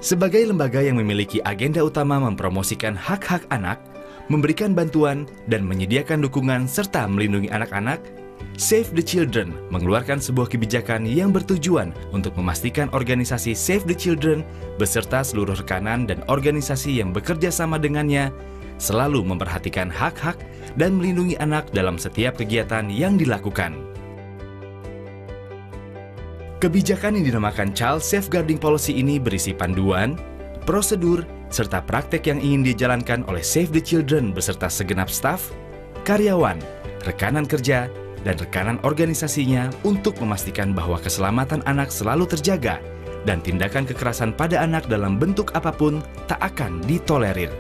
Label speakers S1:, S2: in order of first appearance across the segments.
S1: Sebagai lembaga yang memiliki agenda utama mempromosikan hak-hak anak, memberikan bantuan, dan menyediakan dukungan serta melindungi anak-anak, Save the Children mengeluarkan sebuah kebijakan yang bertujuan untuk memastikan organisasi Save the Children beserta seluruh rekanan dan organisasi yang bekerja sama dengannya selalu memperhatikan hak-hak dan melindungi anak dalam setiap kegiatan yang dilakukan. Kebijakan yang dinamakan Child Safeguarding Policy ini berisi panduan, prosedur, serta praktek yang ingin dijalankan oleh Save the Children beserta segenap staf, karyawan, rekanan kerja, dan rekanan organisasinya untuk memastikan bahwa keselamatan anak selalu terjaga dan tindakan kekerasan pada anak dalam bentuk apapun tak akan ditolerir.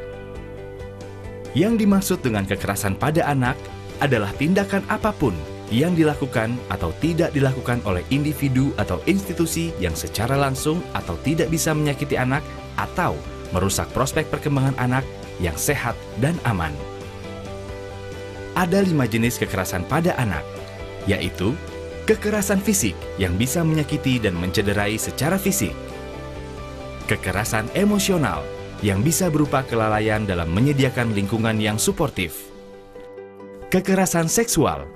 S1: Yang dimaksud dengan kekerasan pada anak adalah tindakan apapun yang dilakukan atau tidak dilakukan oleh individu atau institusi yang secara langsung atau tidak bisa menyakiti anak atau merusak prospek perkembangan anak yang sehat dan aman. Ada 5 jenis kekerasan pada anak, yaitu kekerasan fisik yang bisa menyakiti dan mencederai secara fisik, kekerasan emosional yang bisa berupa kelalaian dalam menyediakan lingkungan yang suportif, kekerasan seksual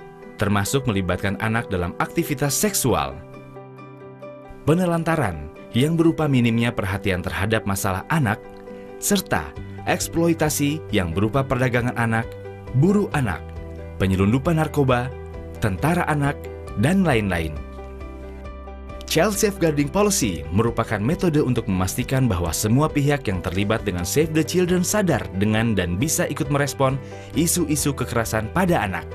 S1: termasuk melibatkan anak dalam aktivitas seksual, penelantaran yang berupa minimnya perhatian terhadap masalah anak, serta eksploitasi yang berupa perdagangan anak, buruh anak, penyelundupan narkoba, tentara anak, dan lain-lain. Child Safeguarding Policy merupakan metode untuk memastikan bahwa semua pihak yang terlibat dengan Save the Children sadar dengan dan bisa ikut merespon isu-isu kekerasan pada anak.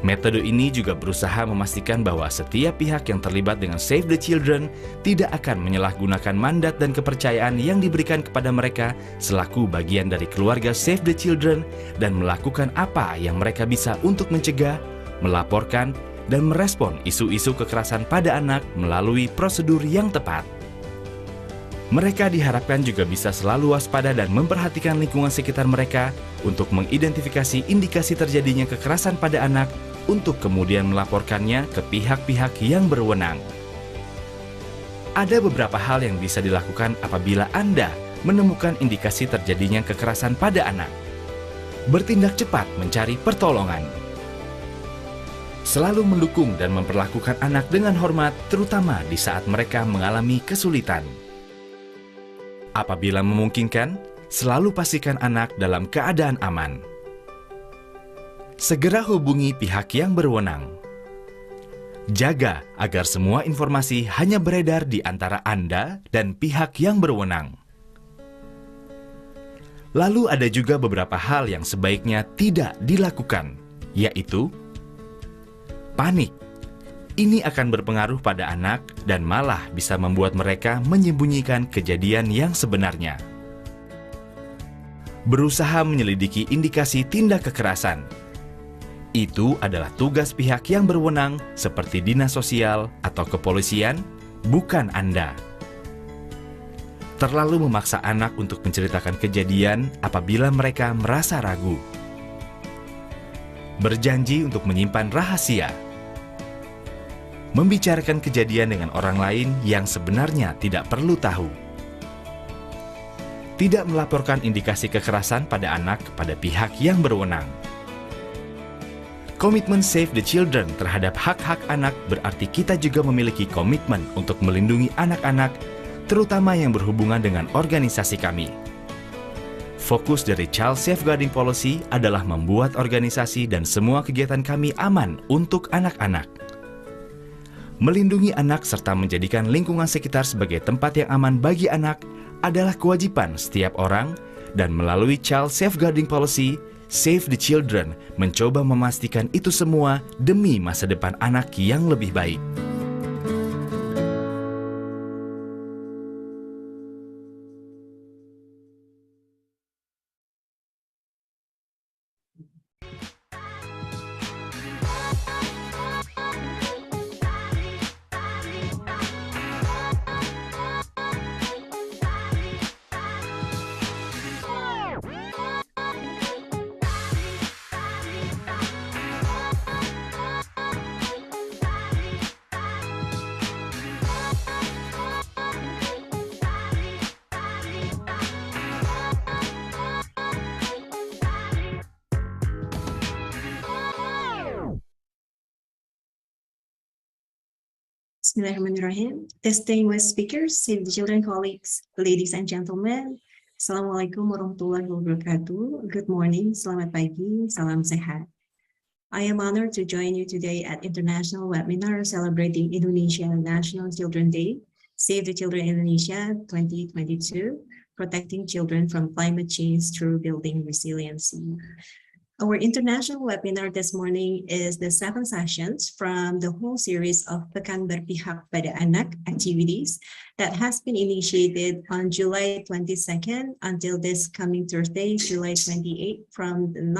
S1: Metode ini juga berusaha memastikan bahwa setiap pihak yang terlibat dengan Save the Children tidak akan menyalahgunakan mandat dan kepercayaan yang diberikan kepada mereka selaku bagian dari keluarga Save the Children dan melakukan apa yang mereka bisa untuk mencegah, melaporkan, dan merespon isu-isu kekerasan pada anak melalui prosedur yang tepat. Mereka diharapkan juga bisa selalu waspada dan memperhatikan lingkungan sekitar mereka untuk mengidentifikasi indikasi terjadinya kekerasan pada anak untuk kemudian melaporkannya ke pihak-pihak yang berwenang. Ada beberapa hal yang bisa dilakukan apabila Anda menemukan indikasi terjadinya kekerasan pada anak. Bertindak cepat mencari pertolongan. Selalu mendukung dan memperlakukan anak dengan hormat, terutama di saat mereka mengalami kesulitan. Apabila memungkinkan, selalu pastikan anak dalam keadaan aman. Segera hubungi pihak yang berwenang. Jaga agar semua informasi hanya beredar di antara Anda dan pihak yang berwenang. Lalu ada juga beberapa hal yang sebaiknya tidak dilakukan, yaitu panik. Ini akan berpengaruh pada anak dan malah bisa membuat mereka menyembunyikan kejadian yang sebenarnya. Berusaha menyelidiki indikasi tindak kekerasan. Itu adalah tugas pihak yang berwenang seperti dinas sosial atau kepolisian, bukan Anda. Terlalu memaksa anak untuk menceritakan kejadian apabila mereka merasa ragu. Berjanji untuk menyimpan rahasia. Membicarakan kejadian dengan orang lain yang sebenarnya tidak perlu tahu. Tidak melaporkan indikasi kekerasan pada anak kepada pihak yang berwenang. Komitmen Save the Children terhadap hak-hak anak berarti kita juga memiliki komitmen untuk melindungi anak-anak, terutama yang berhubungan dengan organisasi kami. Fokus dari Child Safeguarding Policy adalah membuat organisasi dan semua kegiatan kami aman untuk anak-anak. Melindungi anak serta menjadikan lingkungan sekitar sebagai tempat yang aman bagi anak adalah kewajiban setiap orang, dan melalui Child Safeguarding Policy, Save the Children mencoba memastikan itu semua demi masa depan anak yang lebih baik.
S2: Bismillahirrahmanirrahim. Distinguished speakers, Save the Children colleagues, ladies and gentlemen. Assalamualaikum warahmatullahi wabarakatuh. Good morning, selamat pagi, salam sehat. I am honored to join you today at International Webinar celebrating Indonesia National Children's Day, Save the Children Indonesia 2022, Protecting Children from Climate Change through Building Resiliency. Our international webinar this morning is the 7 sessions from the whole series of Pekan Berpihak pada Anak activities that has been initiated on July 22nd until this coming Thursday, July 28, from 9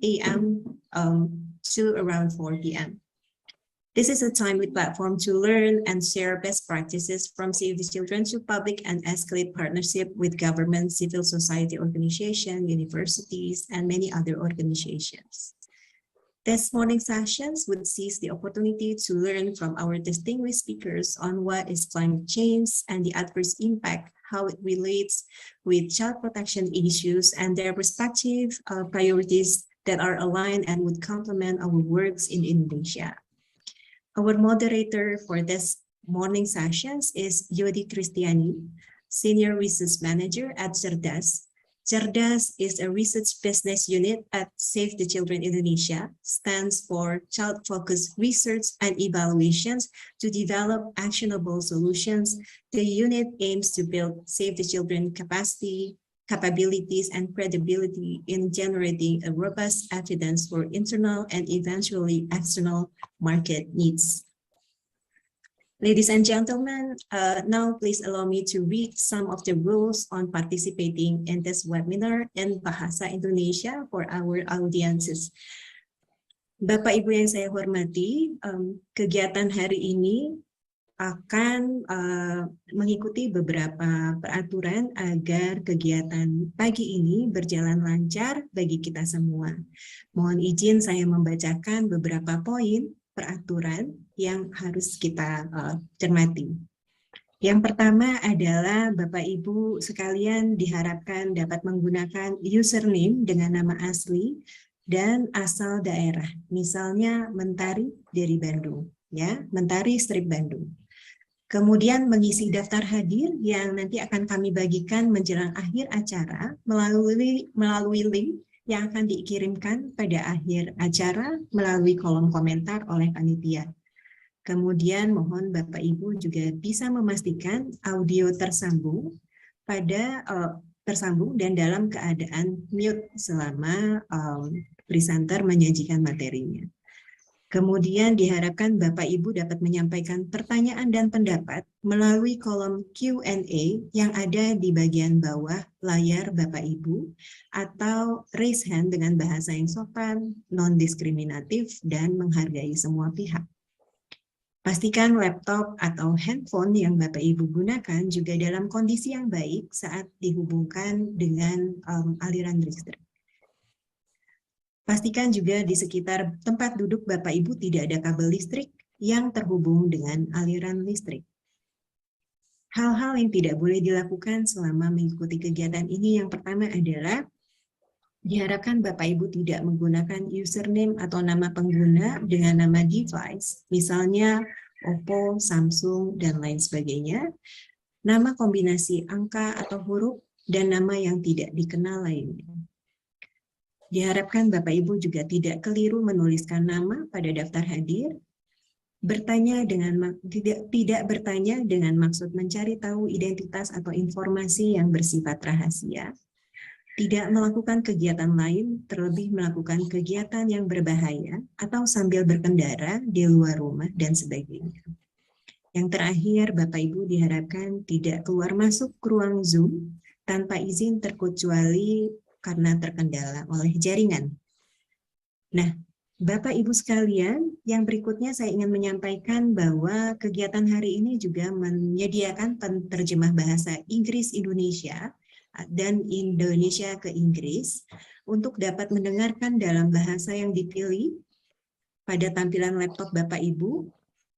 S2: a.m. To around 4 p.m. This is a timely platform to learn and share best practices from Save the Children to public and escalate partnership with government, civil society organizations, universities, and many other organizations. This morning's sessions would seize the opportunity to learn from our distinguished speakers on what is climate change and the adverse impact, how it relates with child protection issues and their respective priorities that are aligned and would complement our works in Indonesia. Our moderator for this morning sessions is Yodi Kristiani, Senior Research Manager at Cerdas. Cerdas is a research business unit at Save the Children Indonesia, stands for Child-Focused Research and Evaluations to develop actionable solutions. The unit aims to build Save the Children capacity, capabilities, and credibility in generating a robust evidence for internal and eventually external market needs. Ladies and gentlemen, now please allow me to read some of the rules on participating in this webinar in Bahasa Indonesia for our audiences. Bapak Ibu yang saya hormati, kegiatan hari ini akan mengikuti beberapa peraturan agar kegiatan pagi ini berjalan lancar bagi kita semua. Mohon izin saya membacakan beberapa poin peraturan yang harus kita cermati. Yang pertama adalah Bapak Ibu sekalian diharapkan dapat menggunakan username dengan nama asli dan asal daerah. Misalnya Mentari dari Bandung, ya, Mentari Strip Bandung. Kemudian mengisi daftar hadir yang nanti akan kami bagikan menjelang akhir acara melalui link yang akan dikirimkan pada akhir acara melalui kolom komentar oleh panitia. Kemudian mohon Bapak Ibu juga bisa memastikan audio tersambung dan dalam keadaan mute selama presenter menyajikan materinya. Kemudian diharapkan Bapak Ibu dapat menyampaikan pertanyaan dan pendapat melalui kolom Q&A yang ada di bagian bawah layar Bapak Ibu atau raise hand dengan bahasa yang sopan, non-diskriminatif, dan menghargai semua pihak. Pastikan laptop atau handphone yang Bapak Ibu gunakan juga dalam kondisi yang baik saat dihubungkan dengan aliran listrik. Pastikan juga di sekitar tempat duduk Bapak Ibu tidak ada kabel listrik yang terhubung dengan aliran listrik. Hal-hal yang tidak boleh dilakukan selama mengikuti kegiatan ini yang pertama adalah diharapkan Bapak Ibu tidak menggunakan username atau nama pengguna dengan nama device, misalnya Oppo, Samsung, dan lain sebagainya, nama kombinasi angka atau huruf, dan nama yang tidak dikenal lainnya. Diharapkan Bapak Ibu juga tidak keliru menuliskan nama pada daftar hadir, tidak bertanya dengan maksud mencari tahu identitas atau informasi yang bersifat rahasia, tidak melakukan kegiatan lain, terlebih melakukan kegiatan yang berbahaya atau sambil berkendara di luar rumah dan sebagainya. Yang terakhir, Bapak Ibu diharapkan tidak keluar masuk ke ruang Zoom tanpa izin terkecuali karena terkendala oleh jaringan. Nah, Bapak Ibu sekalian, yang berikutnya saya ingin menyampaikan bahwa kegiatan hari ini juga menyediakan penerjemah bahasa Inggris Indonesia dan Indonesia ke Inggris untuk dapat mendengarkan dalam bahasa yang dipilih. Pada tampilan laptop Bapak Ibu,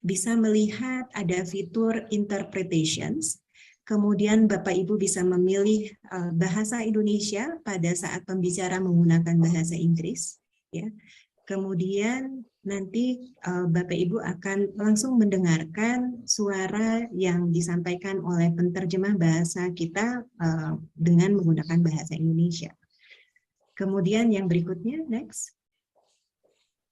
S2: bisa melihat ada fitur interpretations. Kemudian Bapak Ibu bisa memilih bahasa Indonesia pada saat pembicara menggunakan bahasa Inggris. Ya. Kemudian nanti Bapak Ibu akan langsung mendengarkan suara yang disampaikan oleh penterjemah bahasa kita dengan menggunakan bahasa Indonesia. Kemudian yang berikutnya, next.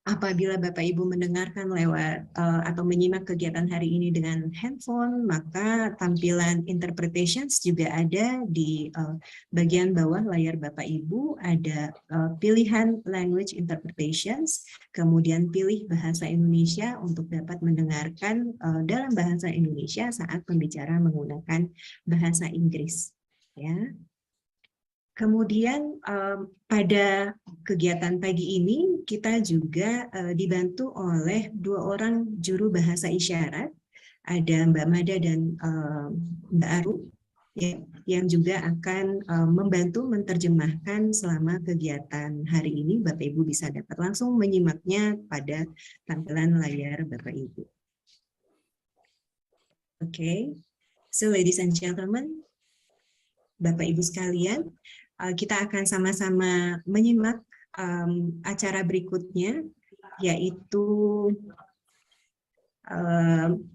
S2: Apabila Bapak Ibu mendengarkan lewat atau menyimak kegiatan hari ini dengan handphone, maka tampilan interpretations juga ada di bagian bawah layar Bapak Ibu, ada pilihan language interpretations, kemudian pilih bahasa Indonesia untuk dapat mendengarkan dalam bahasa Indonesia saat pembicara menggunakan bahasa Inggris. Ya. Kemudian pada kegiatan pagi ini kita juga dibantu oleh 2 orang juru bahasa isyarat, ada Mbak Mada dan Mbak Aru, ya, yang juga akan membantu menerjemahkan selama kegiatan hari ini. Bapak Ibu bisa dapat langsung menyimaknya pada tampilan layar Bapak Ibu. Oke, so ladies and gentlemen, Bapak Ibu sekalian, kita akan sama-sama menyimak acara berikutnya, yaitu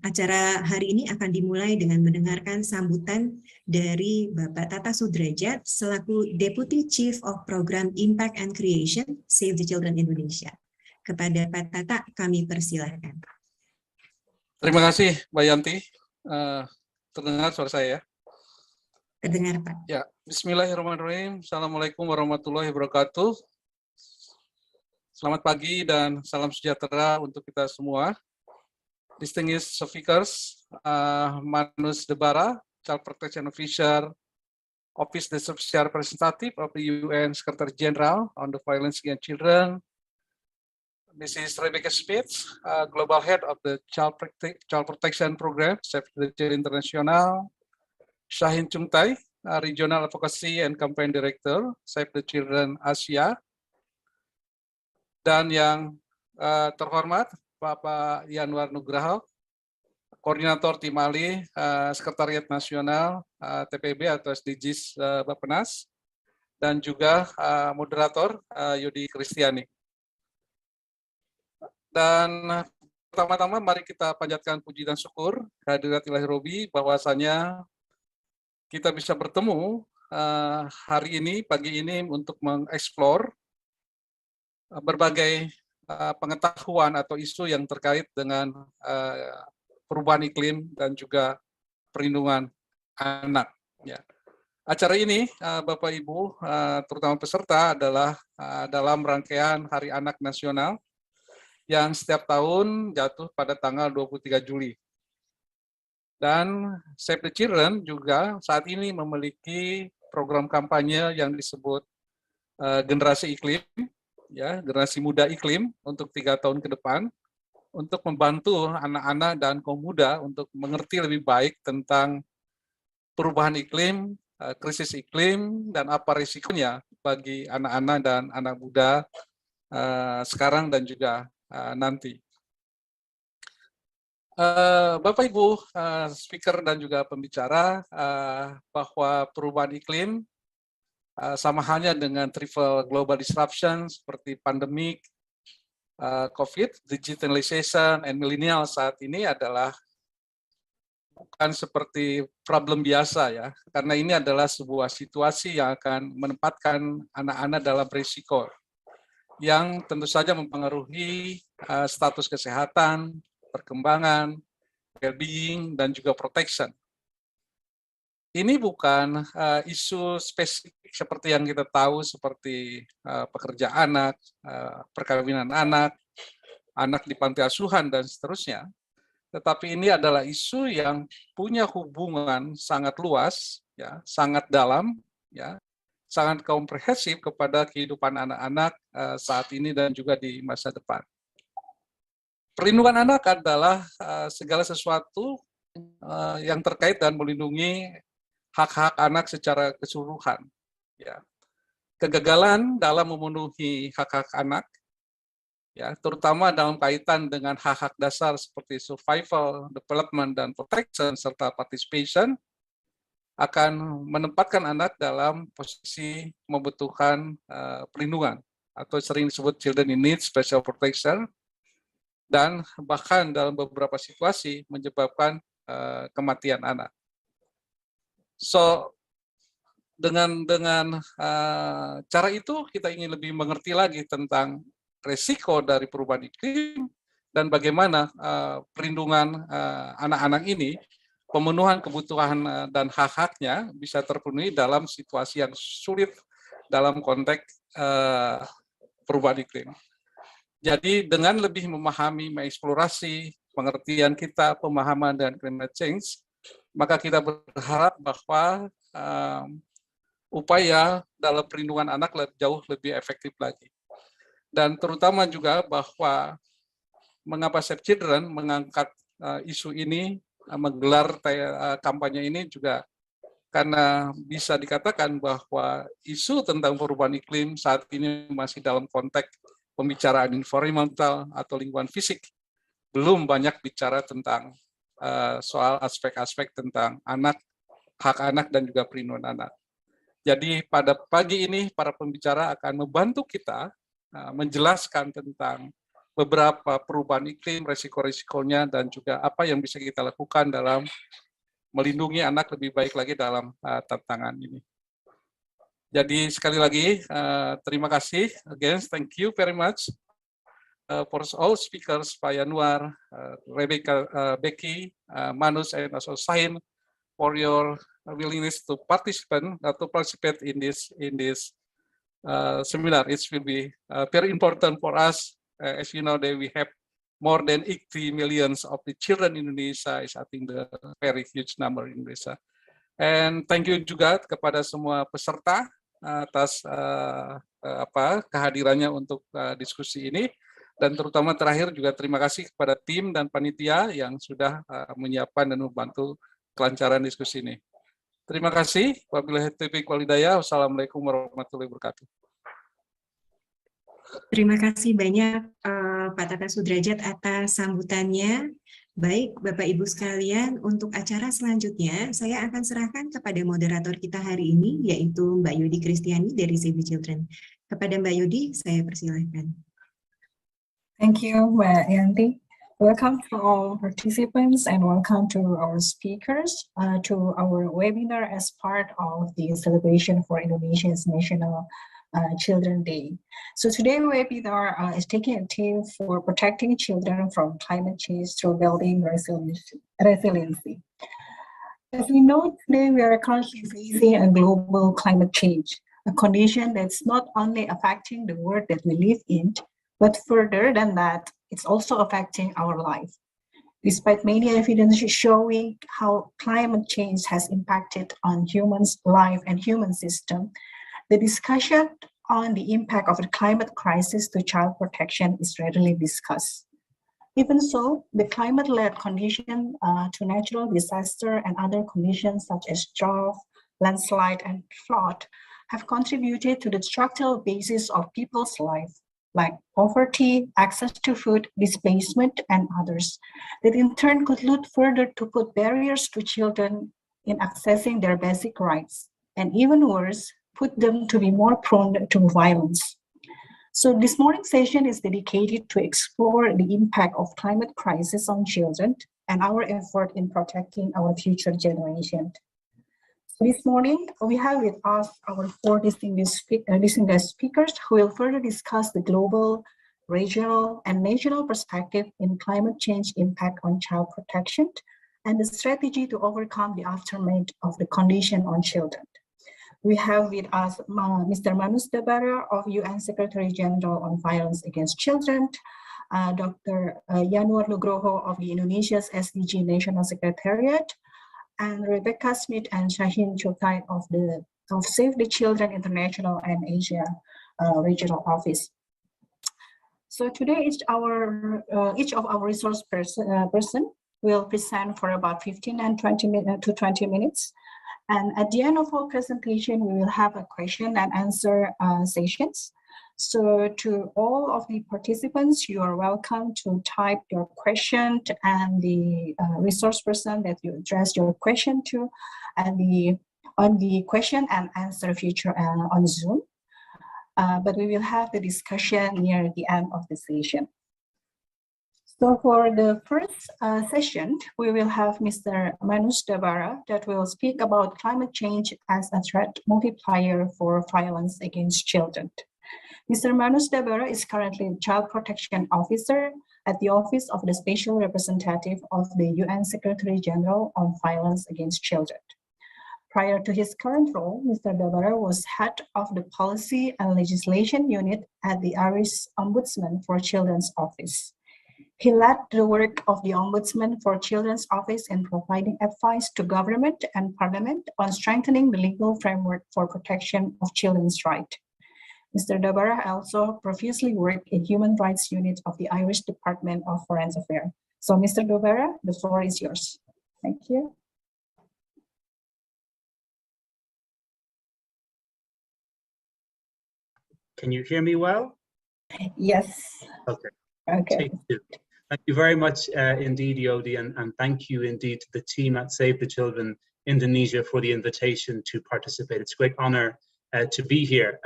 S2: acara hari ini akan dimulai dengan mendengarkan sambutan dari Bapak Tata Sudrajat selaku Deputy Chief of Program Impact and Creation Save the Children Indonesia. Kepada Pak Tata kami persilahkan.
S3: Terima kasih, Mbak Yanti. Terdengar suara saya ya?
S2: Terdengar, Pak.
S3: Ya, bismillahirrahmanirrahim. Assalamualaikum warahmatullahi wabarakatuh. Selamat pagi dan salam sejahtera untuk kita semua. Distinguished speakers, Manus Debara, Child Protection Officer, Office the Special Representative of the UN Secretary General on the Violence Against Children. Mrs. Rebecca Spitz, Global Head of the Child Protection Program, Save the Children International. Shahin Chungtai, Regional Advocacy and Campaign Director, Save the Children Asia. Dan yang terhormat, Bapak Yanwar Nugraha, Koordinator Tim Ahli Sekretariat Nasional TPB atau SDGs Bappenas, dan juga moderator Yudi Kristiani. Dan pertama-tama mari kita panjatkan puji dan syukur kehadirat Ilahi Robi bahwasanya kita bisa bertemu hari ini, pagi ini untuk mengeksplor berbagai pengetahuan atau isu yang terkait dengan perubahan iklim dan juga perlindungan anak. Ya. Acara ini, Bapak Ibu, terutama peserta adalah dalam rangkaian Hari Anak Nasional yang setiap tahun jatuh pada tanggal 23 Juli. Dan Save the Children juga saat ini memiliki program kampanye yang disebut Generasi Iklim, ya, Generasi Muda Iklim untuk 3 tahun ke depan, untuk membantu anak-anak dan kaum muda untuk mengerti lebih baik tentang perubahan iklim, krisis iklim, dan apa risikonya bagi anak-anak dan anak muda sekarang dan juga nanti. Bapak Ibu speaker dan juga pembicara, bahwa perubahan iklim sama halnya dengan triple global disruption seperti pandemik, COVID, digitalization, and millennial saat ini adalah bukan seperti problem biasa ya, karena ini adalah sebuah situasi yang akan menempatkan anak-anak dalam risiko yang tentu saja mempengaruhi status kesehatan, perkembangan, well-being, dan juga protection. Ini bukan isu spesifik seperti yang kita tahu seperti pekerja anak, perkawinan anak, anak di panti asuhan, dan seterusnya. Tetapi ini adalah isu yang punya hubungan sangat luas, ya, sangat dalam, ya, sangat komprehensif kepada kehidupan anak-anak saat ini dan juga di masa depan. Perlindungan anak adalah segala sesuatu yang terkait dan melindungi hak-hak anak secara keseluruhan. Ya. Kegagalan dalam memenuhi hak-hak anak, ya, terutama dalam kaitan dengan hak-hak dasar seperti survival, development, dan protection, serta participation, akan menempatkan anak dalam posisi membutuhkan perlindungan, atau sering disebut children in need special protection, dan bahkan dalam beberapa situasi menyebabkan kematian anak. So dengan cara itu kita ingin lebih mengerti lagi tentang resiko dari perubahan iklim dan bagaimana perlindungan anak-anak ini, pemenuhan kebutuhan dan hak-haknya bisa terpenuhi dalam situasi yang sulit dalam konteks perubahan iklim. Jadi dengan lebih memahami, mengeksplorasi pengertian kita, pemahaman dan climate change, maka kita berharap bahwa upaya dalam perlindungan anak jauh lebih efektif lagi. Dan terutama juga bahwa mengapa Save Children mengangkat isu ini, menggelar kampanye ini juga karena bisa dikatakan bahwa isu tentang perubahan iklim saat ini masih dalam konteks pembicaraan environmental atau lingkungan fisik, belum banyak bicara tentang soal aspek-aspek tentang anak, hak anak dan juga perlindungan anak. Jadi pada pagi ini para pembicara akan membantu kita menjelaskan tentang beberapa perubahan iklim, resiko-resikonya, dan juga apa yang bisa kita lakukan dalam melindungi anak lebih baik lagi dalam tantangan ini. Jadi sekali lagi, terima kasih. Again, thank you very much for all speakers, Pak Yanuar, Rebecca, Becky, Manus, and also Sahin, for your willingness to participate in this seminar. It will be very important for us. As you know, that we have more than 80 million of the children in Indonesia. Is I think the very huge number in Indonesia. And thank you juga kepada semua peserta atas kehadirannya untuk diskusi ini, dan terutama terakhir juga terima kasih kepada tim dan panitia yang sudah menyiapkan dan membantu kelancaran diskusi ini. Terima kasih. Wabillahi taufiq wal hidayah. Wassalamualaikum warahmatullahi wabarakatuh.
S2: Terima kasih banyak Pak Tata Sudrajat atas sambutannya. Baik, Bapak Ibu sekalian, untuk acara selanjutnya saya akan serahkan kepada moderator kita hari ini, yaitu Mbak Yudi Kristiani dari Save the Children. Kepada Mbak Yudi, saya persilahkan.
S4: Thank you, Mbak Yanti. Welcome to all participants and welcome to our speakers to our webinar as part of the celebration for Indonesia's National Children Day. So today's webinar is taking a theme for protecting children from climate change through building resiliency. As we know, today we are currently facing a global climate change, a condition that's not only affecting the world that we live in, but further than that, it's also affecting our life. Despite many evidence showing how climate change has impacted on humans' life and human system, the discussion on the impact of the climate crisis to child protection is rarely discussed. Even so, the climate-led condition to natural disaster and other conditions such as drought, landslide, and flood have contributed to the structural basis of people's life, like poverty, access to food, displacement, and others, that in turn could lead further to put barriers to children in accessing their basic rights, and even worse, put them to be more prone to violence. So this morning's session is dedicated to explore the impact of climate crisis on children and our effort in protecting our future generation. So this morning, we have with us our four distinguished speakers who will further discuss the global, regional, and national perspective in climate change impact on child protection and the strategy to overcome the aftermath of the condition on children. We have with us Mr. Manus Dabara of UN Secretary General on Violence Against Children, Dr. Yanuar Nugroho of the Indonesia's SDG National Secretariat, and Rebecca Smith and Shahin Chokai of Save the Children International and Asia Regional Office. So today, each of our resource person will present for about 15 and 20 minutes. And at the end of our presentation, we will have a question and answer sessions. So to all of the participants, you are welcome to type your question and the resource person that you address your question to, and on the question and answer feature on Zoom. But we will have the discussion near the end of the session. So for the first session, we will have Mr. Manus Dabara that will speak about climate change as a threat multiplier for violence against children. Mr. Manus Dabara is currently Child Protection Officer at the Office of the Special Representative of the UN Secretary General on Violence Against Children. Prior to his current role, Mr. Dabara was head of the Policy and Legislation Unit at the Irish Ombudsman for Children's Office. He led the work of the Ombudsman for Children's Office in providing advice to government and parliament on strengthening the legal framework for protection of children's rights. Mr. Dabara also previously worked in Human Rights Unit of the Irish Department of Foreign Affairs. So, Mr. Dabara, the floor is yours. Thank you.
S5: Can you hear me well?
S4: Yes.
S5: Okay.
S4: Okay.
S5: Take two. Thank you very much indeed, Yodi, and thank you indeed to the team at Save the Children Indonesia for the invitation to participate. It's a great honor to be here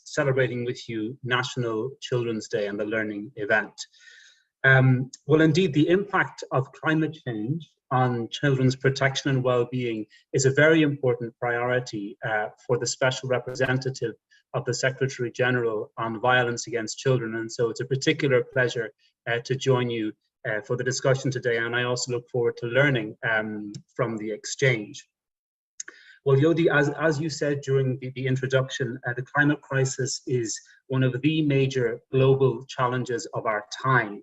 S5: celebrating with you National Children's Day and the Learning event. Well, indeed, the impact of climate change on children's protection and well-being is a very important priority for the Special Representative of the Secretary General on Violence Against Children. And so it's a particular pleasure to join you for the discussion today. And I also look forward to learning from the exchange. Well, Yodi, as you said during the introduction, the climate crisis is one of the major global challenges of our time.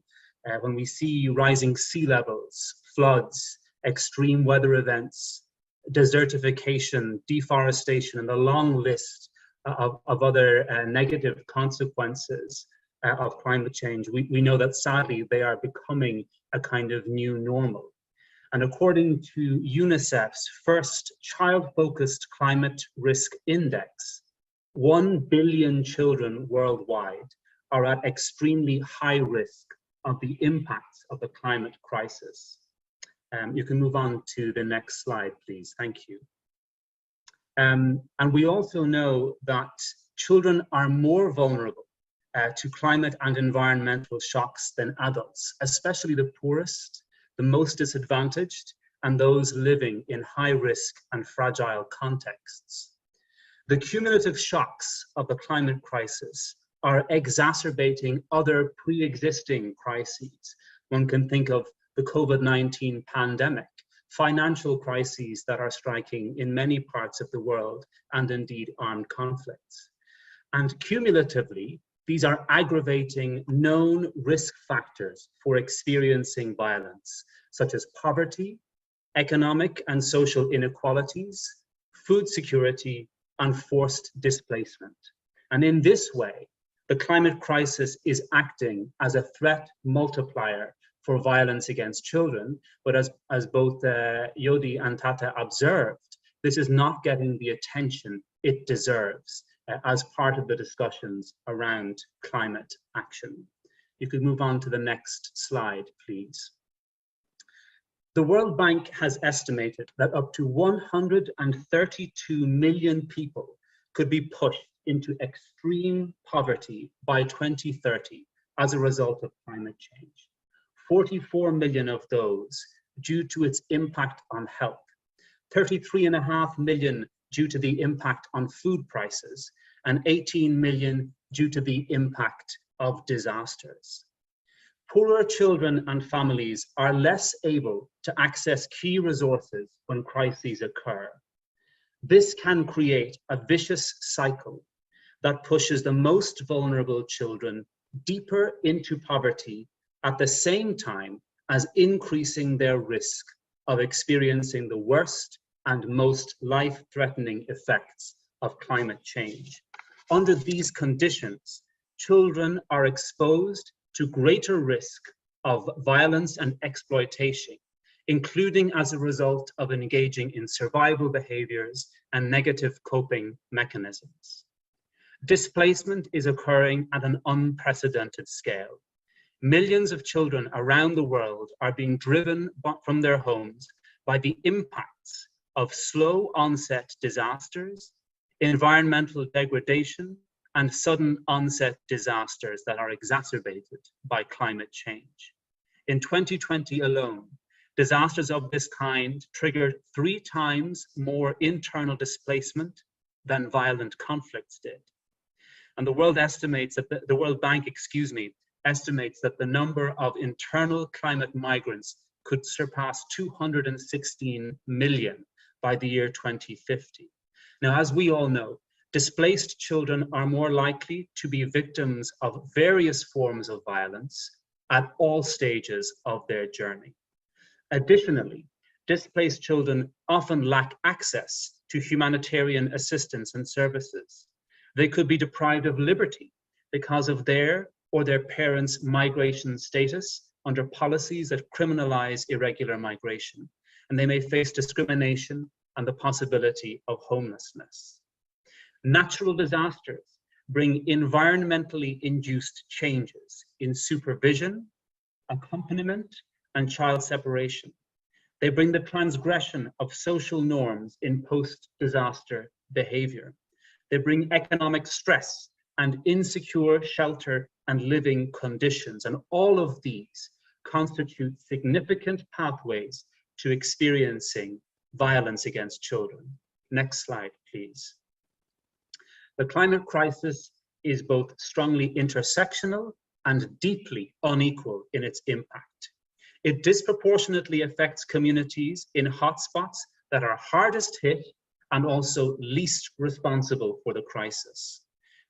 S5: When we see rising sea levels, floods, extreme weather events, desertification, deforestation, and a long list of other negative consequences of climate change, we know that sadly they are becoming a kind of new normal. And according to UNICEF's first child-focused climate risk index, 1 billion children worldwide are at extremely high risk of the impacts of the climate crisis. You can move on to the next slide, please. Thank you. And we also know that children are more vulnerable to climate and environmental shocks than adults, especially the poorest, the most disadvantaged, and those living in high-risk and fragile contexts. The cumulative shocks of the climate crisis are exacerbating other pre-existing crises. One can think of the COVID-19 pandemic, financial crises that are striking in many parts of the world, and indeed armed conflicts. And cumulatively, these are aggravating known risk factors for experiencing violence, such as poverty, economic and social inequalities, food security, and forced displacement. And in this way, the climate crisis is acting as a threat multiplier for violence against children. But as both Yodi and Tata observed, this is not getting the attention it deserves as part of the discussions around climate action. You could move on to the next slide, please. The World Bank has estimated that up to 132 million people could be pushed into extreme poverty by 2030 as a result of climate change. 44 million of those due to its impact on health, 33.5 million due to the impact on food prices, and 18 million due to the impact of disasters. Poorer children and families are less able to access key resources when crises occur. This can create a vicious cycle that pushes the most vulnerable children deeper into poverty at the same time as increasing their risk of experiencing the worst and most life-threatening effects of climate change. Under these conditions, children are exposed to greater risk of violence and exploitation, including as a result of engaging in survival behaviors and negative coping mechanisms. Displacement is occurring at an unprecedented scale. Millions of children around the world are being driven from their homes by the impacts of slow onset disasters, environmental degradation, and sudden onset disasters that are exacerbated by climate change. in 2020 alone, disasters of this kind triggered 3 times more internal displacement than violent conflicts did. And the World estimates that the World Bank, estimates that the number of internal climate migrants could surpass 216 million by the year 2050. Now, as we all know, displaced children are more likely to be victims of various forms of violence at all stages of their journey. Additionally, displaced children often lack access to humanitarian assistance and services. They could be deprived of liberty because of their or their parents' migration status under policies that criminalize irregular migration, and they may face discrimination and the possibility of homelessness. Natural disasters bring environmentally induced changes in supervision, accompaniment, and child separation. They bring the transgression of social norms in post-disaster behavior. They bring economic stress and insecure shelter and living conditions. And all of these constitute significant pathways to experiencing violence against children. Next slide, please. The climate crisis is both strongly intersectional and deeply unequal in its impact. It disproportionately affects communities in hotspots that are hardest hit and also least responsible for the crisis.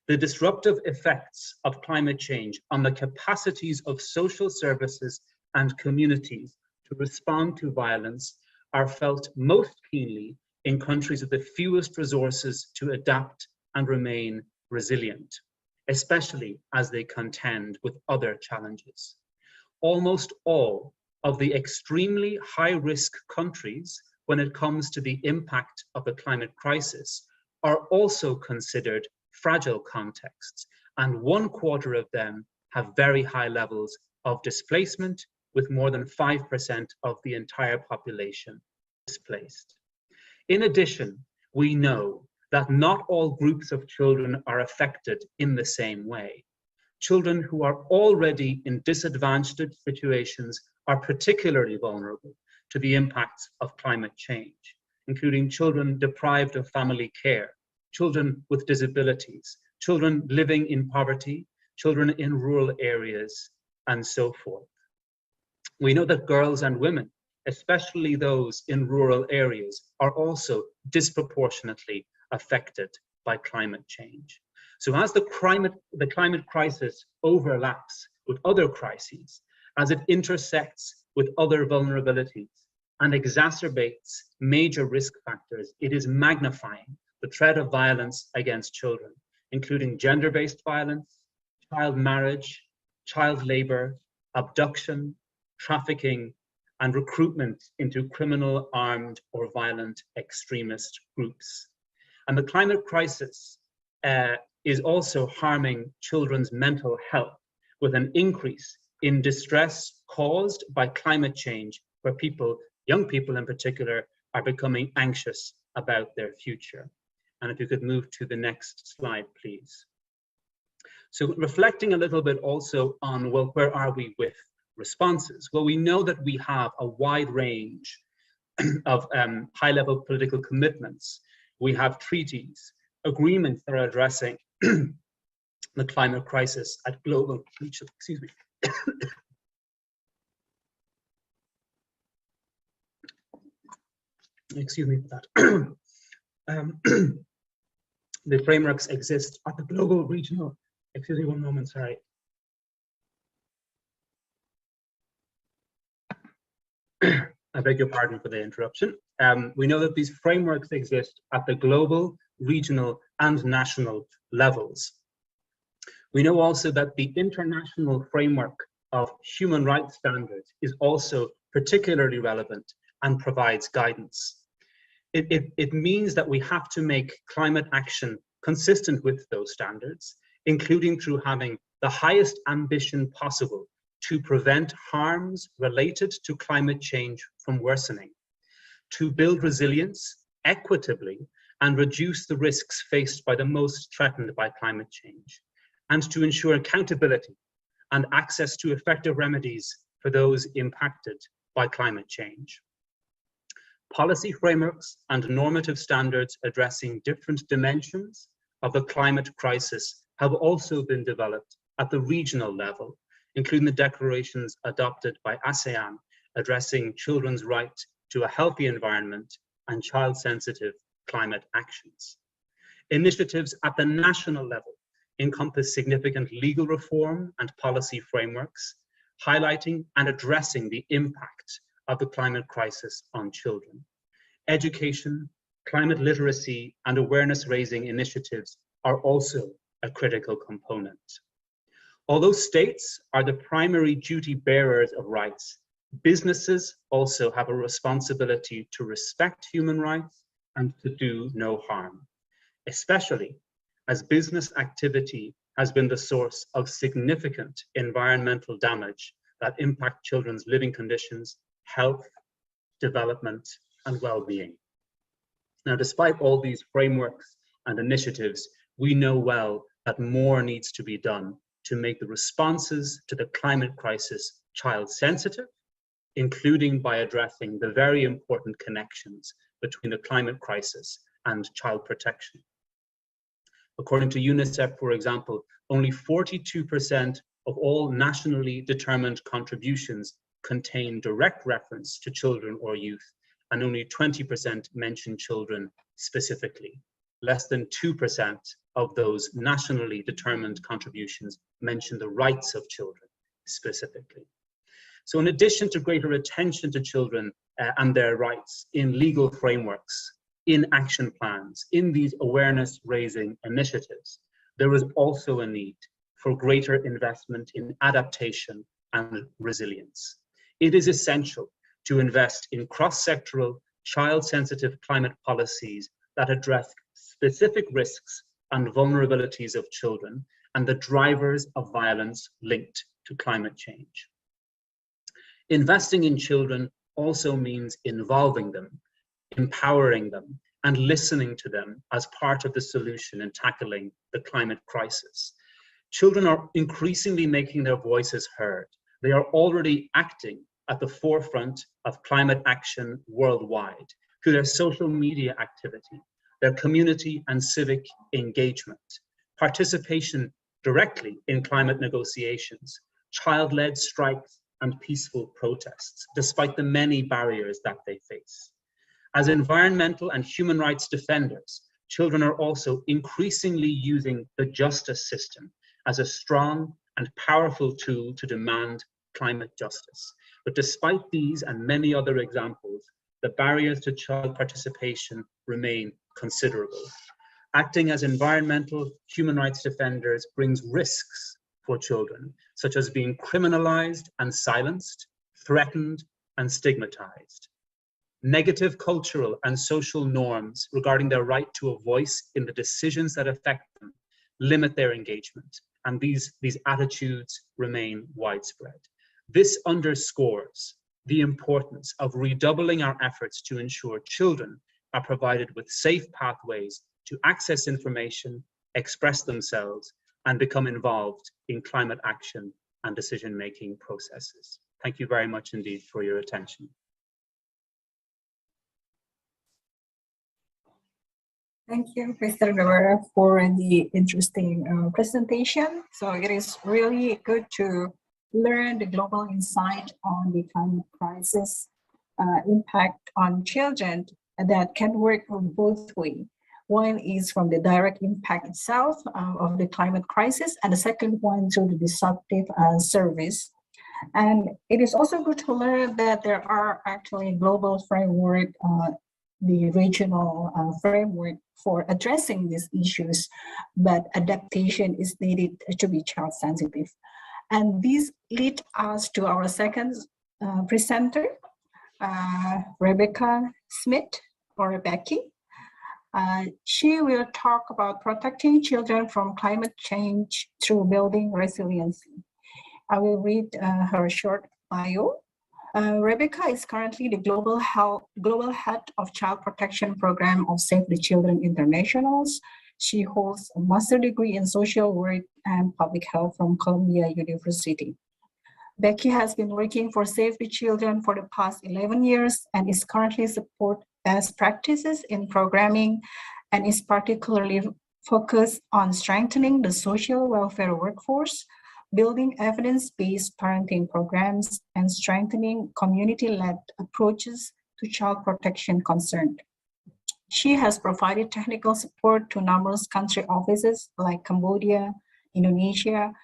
S5: The disruptive effects of climate change on the capacities of social services and communities to respond to violence are felt most keenly in countries with the fewest resources to adapt and remain resilient, especially as they contend with other challenges. Almost all of the extremely high-risk countries when it comes to the impact of the climate crisis are also considered fragile contexts, and 1/4 of them have very high levels of displacement, with more than 5% of the entire population displaced. In addition, we know that not all groups of children are affected in the same way. Children who are already in disadvantaged situations are particularly vulnerable to the impacts of climate change, including children deprived of family care, children with disabilities, children living in poverty, children in rural areas, and so forth. We know that girls and women, especially those in rural areas, are also disproportionately affected by climate change. So as the climate crisis overlaps with other crises, as it intersects with other vulnerabilities and exacerbates major risk factors, it is magnifying the threat of violence against children, including gender-based violence, child marriage, child labor, abduction, trafficking, and recruitment into criminal, armed, or violent extremist groups. And the climate crisis is also harming children's mental health with an increase in distress caused by climate change, where young people in particular, are becoming anxious about their future. And if you could move to the next slide, please. So reflecting a little bit also on, well, where are we with responses? Well, we know that we have a wide range of high-level political commitments. We have treaties, agreements that are addressing the climate crisis at global, excuse me. Excuse me for that. The frameworks exist at the global, regional, excuse me one moment, sorry. I beg your pardon for the interruption. We know that these frameworks exist at the global, regional, and national levels. We know also that the international framework of human rights standards is also particularly relevant and provides guidance. It means that we have to make climate action consistent with those standards, including through having the highest ambition possible to prevent harms related to climate change from worsening, to build resilience equitably and reduce the risks faced by the most threatened by climate change, and to ensure accountability and access to effective remedies for those impacted by climate change. Policy frameworks and normative standards addressing different dimensions of the climate crisis have also been developed at the regional level, including the declarations adopted by ASEAN addressing children's right to a healthy environment and child-sensitive climate actions. Initiatives at the national level encompass significant legal reform and policy frameworks, highlighting and addressing the impact of the climate crisis on children. Education, climate literacy, and awareness-raising initiatives are also a critical component. Although states are the primary duty bearers of rights, businesses also have a responsibility to respect human rights and to do no harm, especially as business activity has been the source of significant environmental damage that impact children's living conditions, health, development, and well-being. Now, despite all these frameworks and initiatives, we know well that more needs to be done to make the responses to the climate crisis child-sensitive, including by addressing the very important connections between the climate crisis and child protection. According to UNICEF, for example, only 42% of all nationally determined contributions contain direct reference to children or youth, and only 20% mention children specifically. Less than 2% of those nationally determined contributions mention the rights of children specifically. So in addition to greater attention to children and their rights in legal frameworks, in action plans, in these awareness-raising initiatives, there is also a need for greater investment in adaptation and resilience. It is essential to invest in cross-sectoral, child-sensitive climate policies that address specific risks and vulnerabilities of children and the drivers of violence linked to climate change. Investing in children also means involving them, empowering them, and listening to them as part of the solution in tackling the climate crisis. Children are increasingly making their voices heard. They are already acting at the forefront of climate action worldwide through their social media activity, their community and civic engagement, participation directly in climate negotiations, child-led strikes, and peaceful protests, despite the many barriers that they face. As environmental and human rights defenders, children are also increasingly using the justice system as a strong and powerful tool to demand climate justice. But despite these and many other examples, the barriers to child participation remain considerable. Acting as environmental human rights defenders brings risks for children, such as being criminalized and silenced, threatened and stigmatized. Negative cultural and social norms regarding their right to a voice in the decisions that affect them limit their engagement, and these attitudes remain widespread. This underscores the importance of redoubling our efforts to ensure children are provided with safe pathways to access information, express themselves, and become involved in climate action and decision-making processes. Thank you very much indeed for your attention.
S4: Thank you, Mr. Rivera, for the interesting presentation. So it is really good to learn the global insight on the climate crisis impact on children that can work on both ways. One is from the direct impact itself of the climate crisis, and the second one through the disruptive service. And it is also good to learn that there are actually global framework, the regional framework for addressing these issues, but adaptation is needed to be child sensitive. And this leads us to our second presenter, Rebecca Smith, or Becky. She will talk about protecting children from climate change through building resiliency. I will read her short bio. Rebecca is currently the global head of child protection program of Save the Children Internationals. She holds a master's degree in social work and public health from Columbia University. Becky has been working for Save the Children for the past 11 years and is currently support best practices in programming and is particularly focused on strengthening the social welfare workforce, building evidence-based parenting programs, and strengthening community-led approaches to child protection concerns. She has provided technical support to numerous country offices like Cambodia, Indonesia,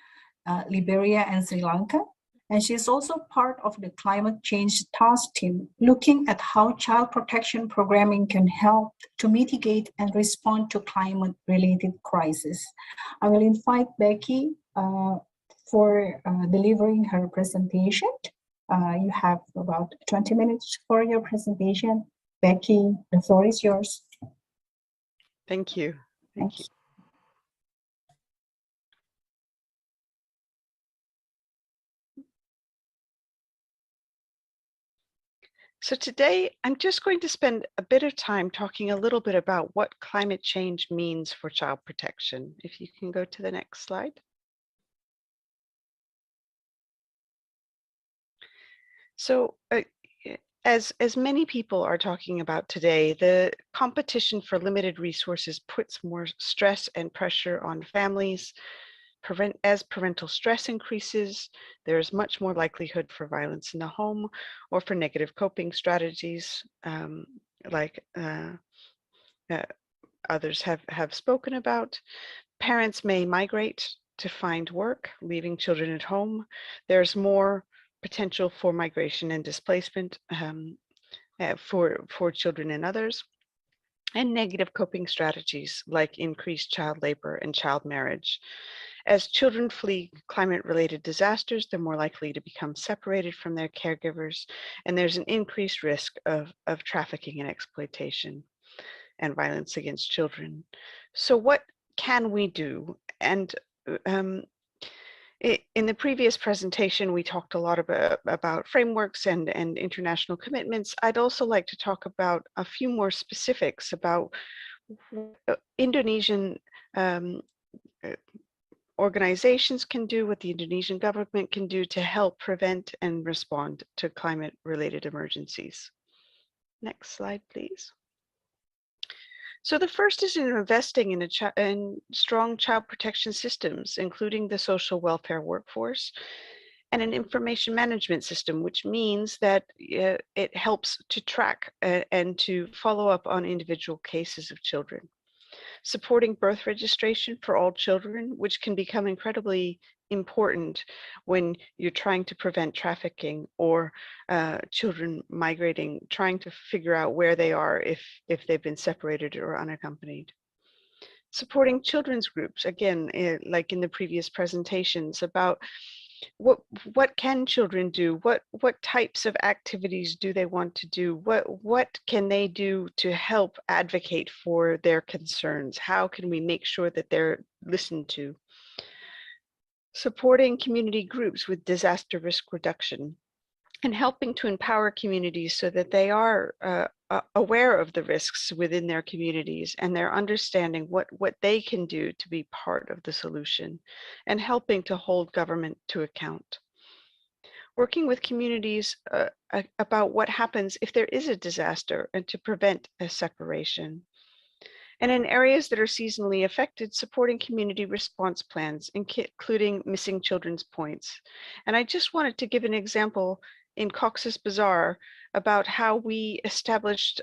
S4: Liberia, and Sri Lanka. And she's also part of the climate change task team, looking at how child protection programming can help to mitigate and respond to climate-related crises. I will invite Becky for delivering her presentation. You have about 20 minutes for your presentation. Becky, the floor is yours.
S6: Thank you. Thank you. So today, I'm just going to spend a bit of time talking a little bit about what climate change means for child protection. If you can go to the next slide. So as many people are talking about today, the competition for limited resources puts more stress and pressure on families. As parental stress increases, there is much more likelihood for violence in the home or for negative coping strategies like others have spoken about. Parents may migrate to find work, leaving children at home. There's more potential for migration and displacement for children and others, and negative coping strategies like increased child labor and child marriage. As children flee climate-related disasters, they're more likely to become separated from their caregivers, and there's an increased risk of trafficking and exploitation and violence against children. So what can we do? And in the previous presentation, we talked a lot about frameworks and international commitments. I'd also like to talk about a few more specifics about Indonesian organizations can do, what the Indonesian government can do to help prevent and respond to climate-related emergencies. Next slide, please. So the first is in investing in strong child protection systems, including the social welfare workforce and an information management system, which means that it helps to track and to follow up on individual cases of children. Supporting birth registration for all children, which can become incredibly important when you're trying to prevent trafficking or children migrating, trying to figure out where they are if they've been separated or unaccompanied. Supporting children's groups, again, like in the previous presentations, about what can children do? What types of activities do they want to do? What can they do to help advocate for their concerns? How can we make sure that they're listened to? Supporting community groups with disaster risk reduction and helping to empower communities so that they are aware of the risks within their communities and they're understanding what they can do to be part of the solution, and helping to hold government to account. Working with communities about what happens if there is a disaster and to prevent a separation. And in areas that are seasonally affected, supporting community response plans, including missing children's points. And I just wanted to give an example in Cox's Bazar about how we established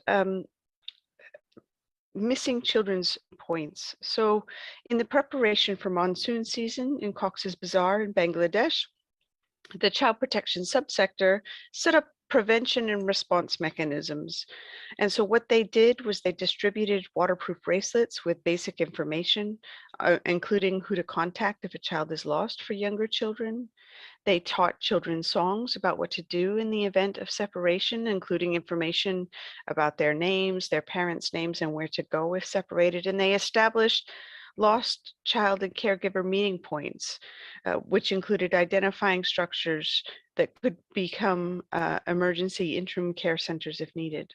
S6: missing children's points. So in the preparation for monsoon season in Cox's Bazar in Bangladesh, the child protection subsector set up prevention and response mechanisms. And so what they did was they distributed waterproof bracelets with basic information, including who to contact if a child is lost for younger children. They taught children songs about what to do in the event of separation, including information about their names, their parents' names, and where to go if separated. And they established lost child and caregiver meeting points, which included identifying structures that could become emergency interim care centers if needed.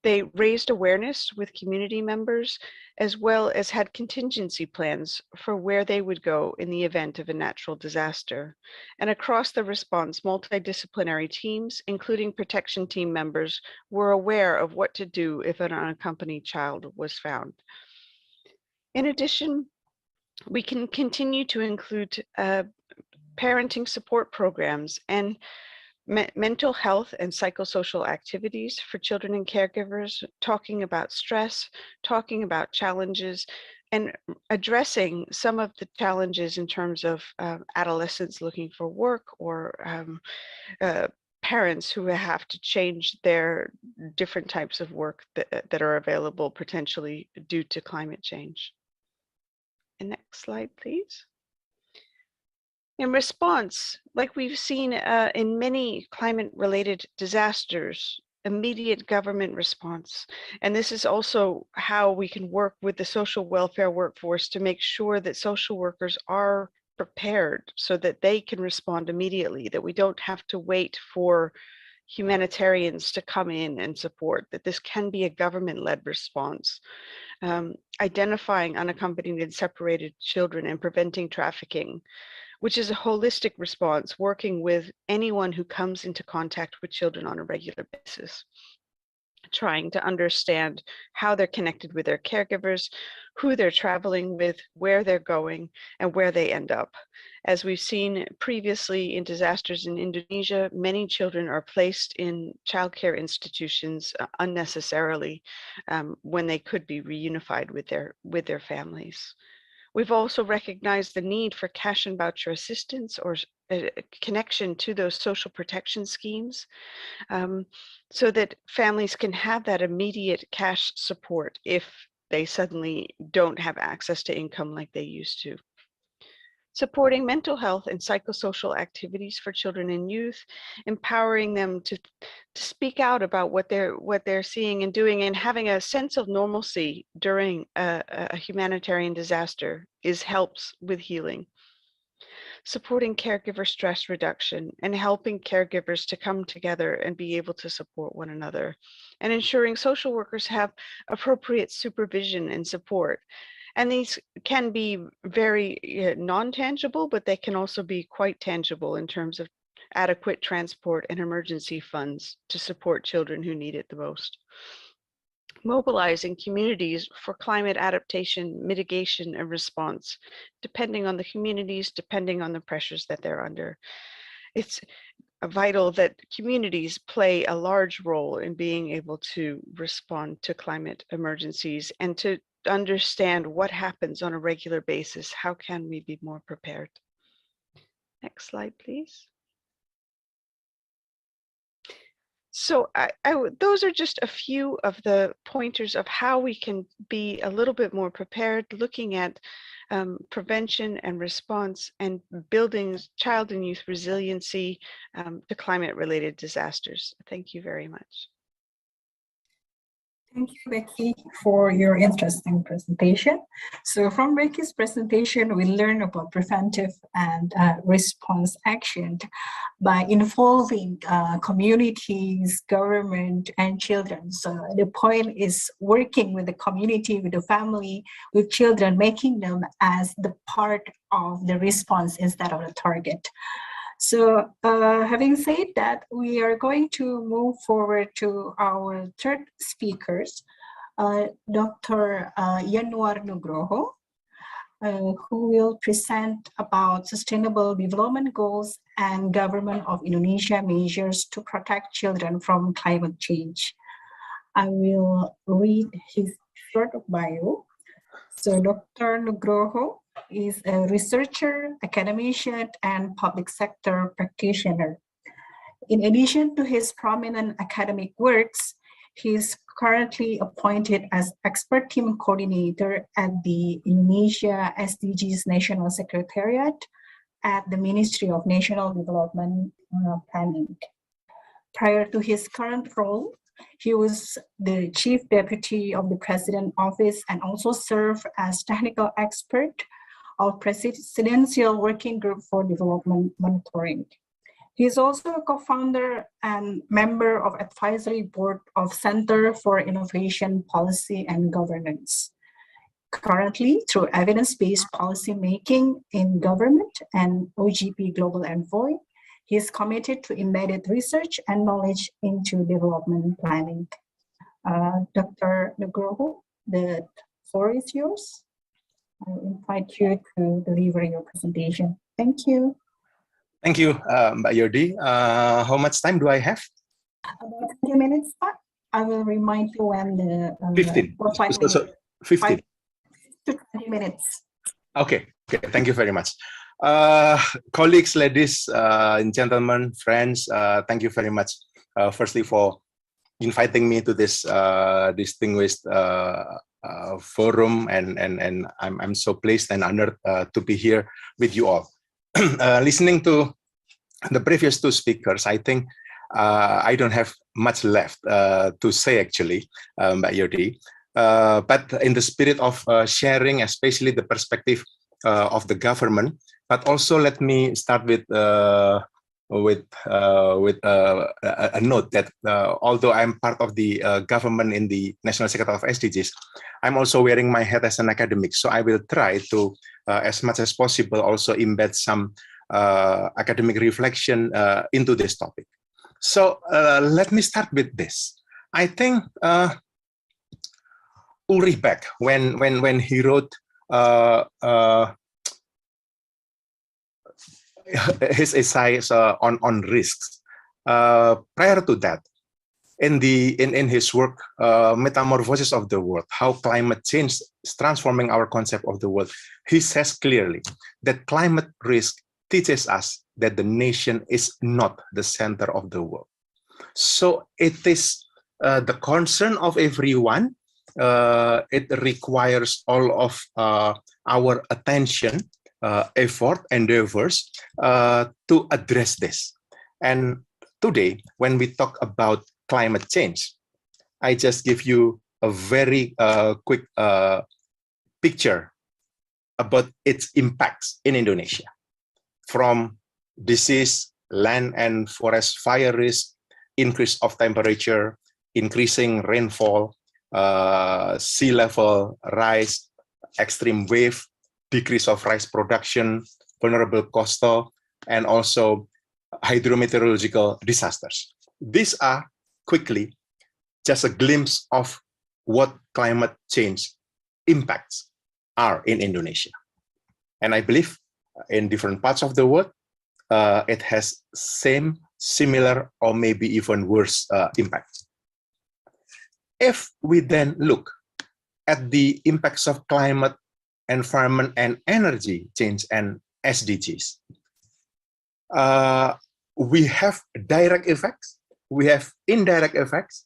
S6: They raised awareness with community members, as well as had contingency plans for where they would go in the event of a natural disaster. And across the response, multidisciplinary teams, including protection team members, were aware of what to do if an unaccompanied child was found. In addition, we can continue to include parenting support programs and mental health and psychosocial activities for children and caregivers, talking about stress, talking about challenges, and addressing some of the challenges in terms of adolescents looking for work, or parents who have to change their different types of work that are available potentially due to climate change. And next slide, please. In response, like we've seen in many climate-related disasters, immediate government response. And this is also how we can work with the social welfare workforce to make sure that social workers are prepared so that they can respond immediately, that we don't have to wait for humanitarians to come in and support, that this can be a government-led response. Identifying unaccompanied and separated children and preventing trafficking, which is a holistic response, working with anyone who comes into contact with children on a regular basis, trying to understand how they're connected with their caregivers, who they're traveling with, where they're going, and where they end up. As we've seen previously in disasters in Indonesia, many children are placed in childcare institutions unnecessarily when they could be reunified with their families. We've also recognized the need for cash and voucher assistance, or a connection to those social protection schemes, so that families can have that immediate cash support if they suddenly don't have access to income like they used to. Supporting mental health and psychosocial activities for children and youth, empowering them to speak out about what they're seeing and doing, and having a sense of normalcy during a humanitarian disaster helps with healing. Supporting caregiver stress reduction and helping caregivers to come together and be able to support one another, and ensuring social workers have appropriate supervision and support. And these can be very non-tangible, but they can also be quite tangible in terms of adequate transport and emergency funds to support children who need it the most. Mobilizing communities for climate adaptation, mitigation, and response, depending on the communities, depending on the pressures that they're under. It's vital that communities play a large role in being able to respond to climate emergencies and to understand what happens on a regular basis. How can we be more prepared? Next slide, please. So those are just a few of the pointers of how we can be a little bit more prepared, looking at prevention and response and building child and youth resiliency to climate-related disasters. Thank you very much.
S4: Thank you, Becky, for your interesting presentation. So from Becky's presentation, we learned about preventive and response action by involving communities, government, and children. So the point is working with the community, with the family, with children, making them as the part of the response instead of the target. So having said that, we are going to move forward to our third speakers, Dr. Yanuar Nugroho, who will present about Sustainable Development Goals and Government of Indonesia measures to protect children from climate change. I will read his short bio. So Dr. Nugroho is a researcher, academician, and public sector practitioner. In addition to his prominent academic works, he is currently appointed as expert team coordinator at the Indonesia SDGs National Secretariat at the Ministry of National Development Planning. Prior to his current role, he was the Chief Deputy of the President's Office and also served as technical expert of Presidential Working Group for Development Monitoring. He is also a co-founder and member of advisory board of Center for Innovation Policy and Governance. Currently, through evidence-based policy making in government and OGP Global Envoy, he is committed to embedded research and knowledge into development planning. Dr. Nugroho, the floor is yours. I invite you to deliver your presentation. Thank you.
S7: Thank you, Mbak Yodi. How much time do I have?
S4: About 20 minutes, but I will remind you when the
S7: 15. So 15.
S4: 5 to 20 minutes.
S7: Okay, thank you very much. Colleagues, ladies and gentlemen, friends, thank you very much, firstly, for inviting me to this distinguished forum, and I'm so pleased and honored to be here with you all. Listening to the previous two speakers, I think I don't have much left to say, actually, Mbak Yodi. But in the spirit of sharing, especially the perspective of the government, but also let me start with a note that although I'm part of the government in the National Secretary of SDGs, I'm also wearing my hat as an academic. So I will try to, as much as possible, also embed some academic reflection into this topic. So let me start with this. I think Ulrich Beck, when he wrote his essays on risks, prior to that, in his work Metamorphosis of the World, how climate change is transforming our concept of the world, he says clearly that climate risk teaches us that the nation is not the center of the world. So it is the concern of everyone. It requires all of our attention, effort, endeavors to address this. And today, when we talk about climate change, I just give you a very quick picture about its impacts in Indonesia, from disease, land and forest fire risk, increase of temperature, increasing rainfall, sea level rise, extreme wave, decrease of rice production, vulnerable coastal, and also hydrometeorological disasters. These are quickly just a glimpse of what climate change impacts are in Indonesia. And I believe in different parts of the world, it has same, similar, or maybe even worse impacts. If we then look at the impacts of climate, environment, and energy change and SDGs, we have direct effects, we have indirect effects,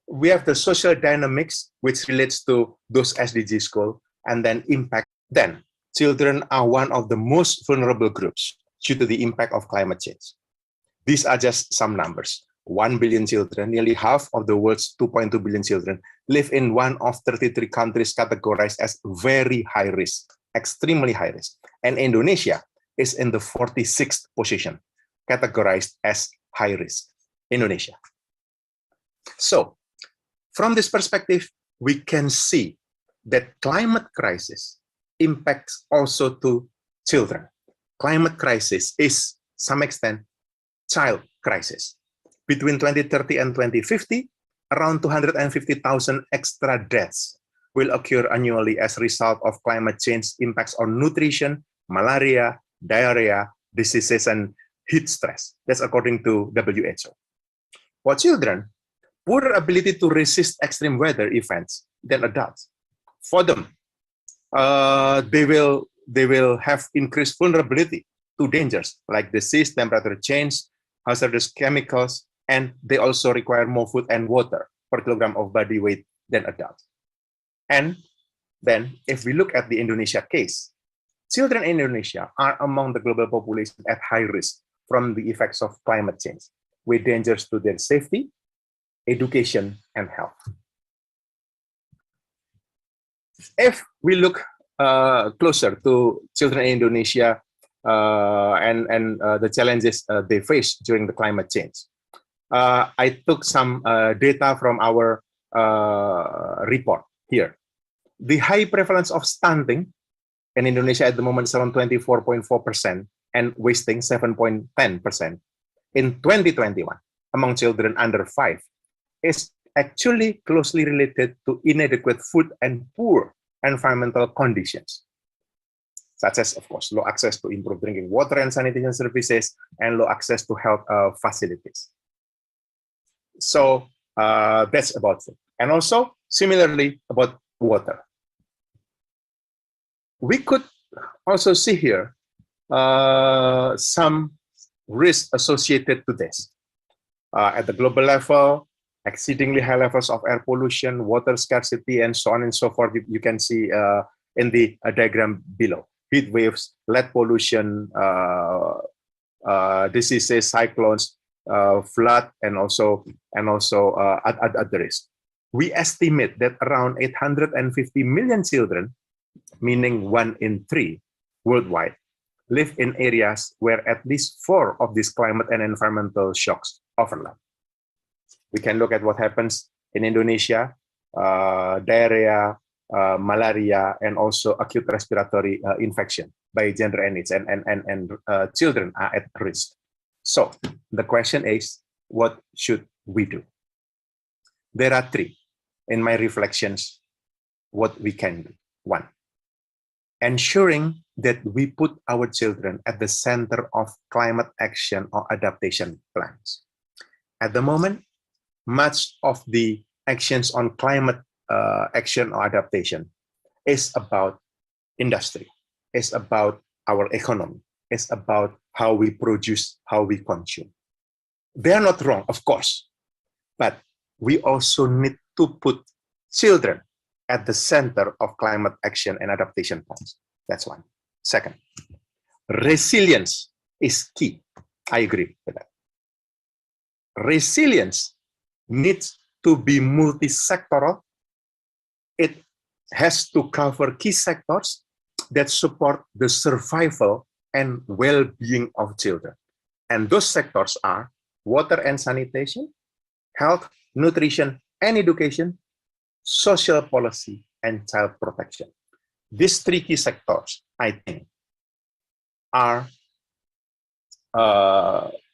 S7: we have the social dynamics which relates to those SDGs goals, and then impact. Then children are one of the most vulnerable groups due to the impact of climate change. These are just some numbers. 1 billion children, nearly half of the world's 2.2 billion children, live in one of 33 countries categorized as very high risk, extremely high risk. And Indonesia is in the 46th position, categorized as high risk. Indonesia. So, from this perspective, we can see that climate crisis impacts also to children. Climate crisis is, to some extent, child crisis. Between 2030 and 2050, around 250,000 extra deaths will occur annually as a result of climate change impacts on nutrition, malaria, diarrhea, diseases, and heat stress. That's according to WHO. For children, poorer ability to resist extreme weather events than adults. For them, they will have increased vulnerability to dangers like disease, temperature change, hazardous chemicals, and they also require more food and water per kilogram of body weight than adults. And then, if we look at the Indonesia case, children in Indonesia are among the global population at high risk from the effects of climate change, with dangers to their safety, education, and health. If we look closer to children in Indonesia and the challenges they face during the climate change. I took some data from our report here. The high prevalence of stunting in Indonesia at the moment is around 24.4% and wasting 7.10% in 2021 among children under 5 is actually closely related to inadequate food and poor environmental conditions, such as, of course, low access to improved drinking water and sanitation services and low access to health facilities. So that's about food. And also, similarly, about water. We could also see here some risks associated to this. At the global level, exceedingly high levels of air pollution, water scarcity, and so on and so forth. You can see in the diagram below. Heat waves, lead pollution, diseases, cyclones, flood, and also other risks. We estimate that around 850 million children, meaning 1 in 3 worldwide, live in areas where at least 4 of these climate and environmental shocks overlap. We can look at what happens in Indonesia, diarrhea, malaria, and also acute respiratory infection by gender and age, and children are at risk. So the question is, what should we do? There are 3 in my reflections what we can do. 1, ensuring that we put our children at the center of climate action or adaptation plans. At the moment, much of the actions on climate action or adaptation is about industry, is about our economy, is about how we produce, how we consume. They are not wrong, of course, but we also need to put children at the center of climate action and adaptation plans. That's one. Second, resilience is key. I agree with that. Resilience needs to be multi-sectoral. It has to cover key sectors that support the survival and well-being of children. And those sectors are water and sanitation, health, nutrition and education, social policy, and child protection. These 3 key sectors, I think, are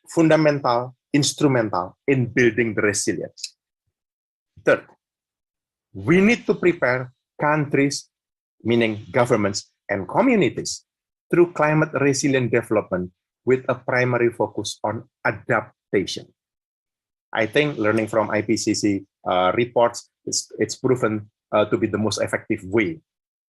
S7: fundamental, instrumental in building the resilience. Third, we need to prepare countries, meaning governments and communities, through climate resilient development with a primary focus on adaptation. I think learning from IPCC reports, it's proven to be the most effective way,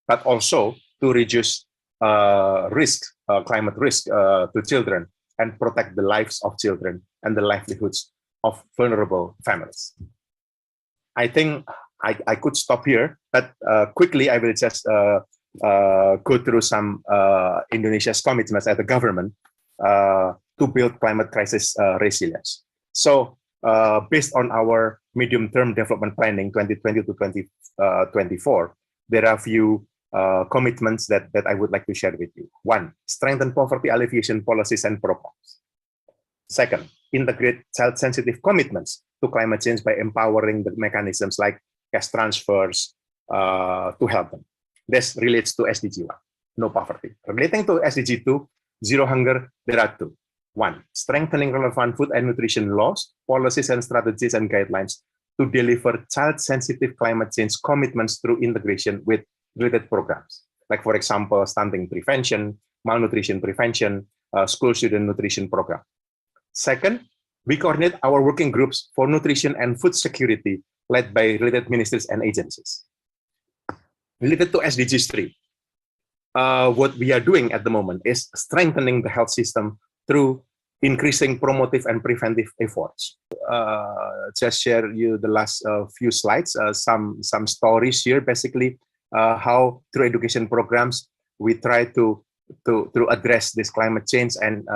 S7: but also to reduce climate risk to children and protect the lives of children and the livelihoods of vulnerable families. I think I could stop here, but quickly I will just go through some Indonesia's commitments as a government to build climate crisis resilience. So based on our medium-term development planning 2020 to 2024, there are a few commitments that I would like to share with you. 1, strengthen poverty alleviation policies and programs. 2nd, integrate child-sensitive commitments to climate change by empowering the mechanisms like cash transfers to help them. This relates to SDG 1, no poverty. Relating to SDG 2, zero hunger, there are 2. 1, strengthening relevant food and nutrition laws, policies and strategies and guidelines to deliver child-sensitive climate change commitments through integration with related programs. Like, for example, stunting prevention, malnutrition prevention, school student nutrition program. 2nd, we coordinate our working groups for nutrition and food security led by related ministries and agencies. Related to SDGs 3, what we are doing at the moment is strengthening the health system through increasing promotive and preventive efforts. Just share you the last few slides, some stories here, basically how through education programs we try to address this climate change, and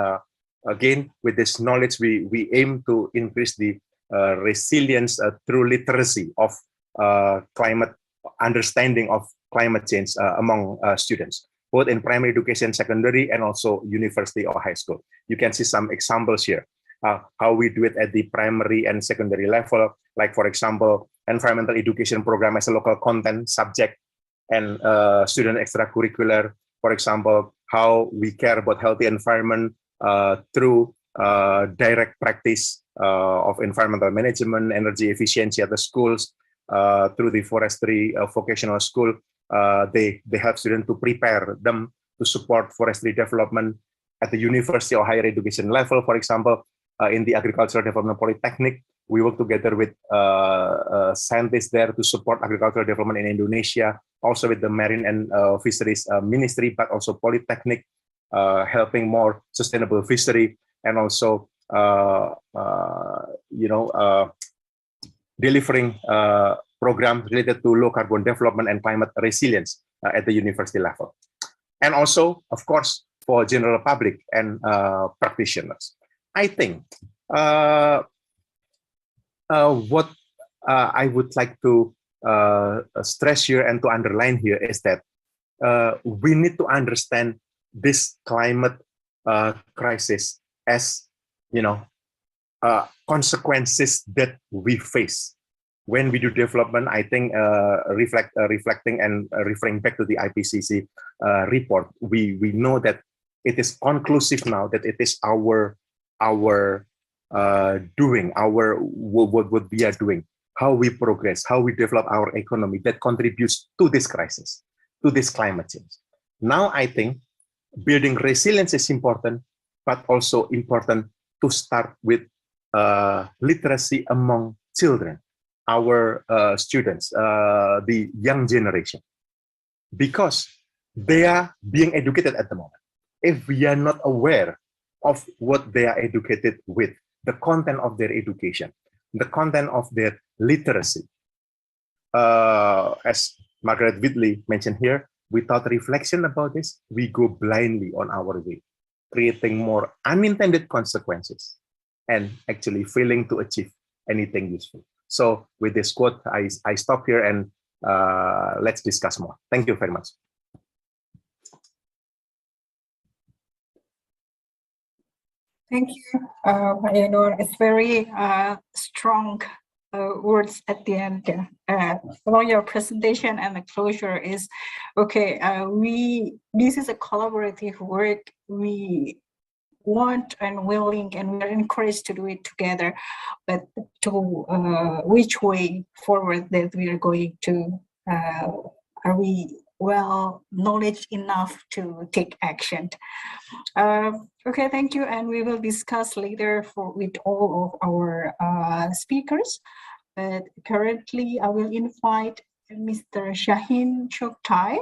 S7: again with this knowledge we aim to increase the resilience through literacy of climate understanding of climate change among students. both in primary education, secondary, and also university or high school. You can see some examples here, how we do it at the primary and secondary level, like, for example, environmental education program as a local content subject and student extracurricular. For example, how we care about healthy environment through direct practice of environmental management, energy efficiency at the schools, through the forestry vocational school. They help students to prepare them to support forestry development at the university or higher education level. For example, in the agricultural development polytechnic, we work together with scientists there to support agricultural development in Indonesia, also with the marine and fisheries ministry, but also polytechnic, helping more sustainable fishery, and also delivering programs related to low carbon development and climate resilience at the university level. And also, of course, for general public and practitioners. I think what I would like to stress here and to underline here is that we need to understand this climate crisis as, consequences that we face when we do development. I think reflecting and referring back to the IPCC report, we know that it is conclusive now that it is our doing, what we are doing, how we progress, how we develop our economy that contributes to this crisis, to this climate change. Now I think building resilience is important, but also important to start with literacy among children, our students, the young generation, because they are being educated at the moment. If we are not aware of what they are educated with, the content of their education, the content of their literacy, as Margaret Whitley mentioned here, without reflection about this, we go blindly on our way, creating more unintended consequences and actually failing to achieve anything useful. So with this quote, I stop here and let's discuss more. Thank you very much.
S4: Thank you, Yanur. It's very strong words at the end. Along your presentation and the closure is, okay, this is a collaborative work. We want and willing and we're encouraged to do it together, but to which way forward that we are going to, are we well knowledge enough to take action? Okay, thank you, and we will discuss later with all of our speakers. But currently, I will invite Mr. Shaheen Choktai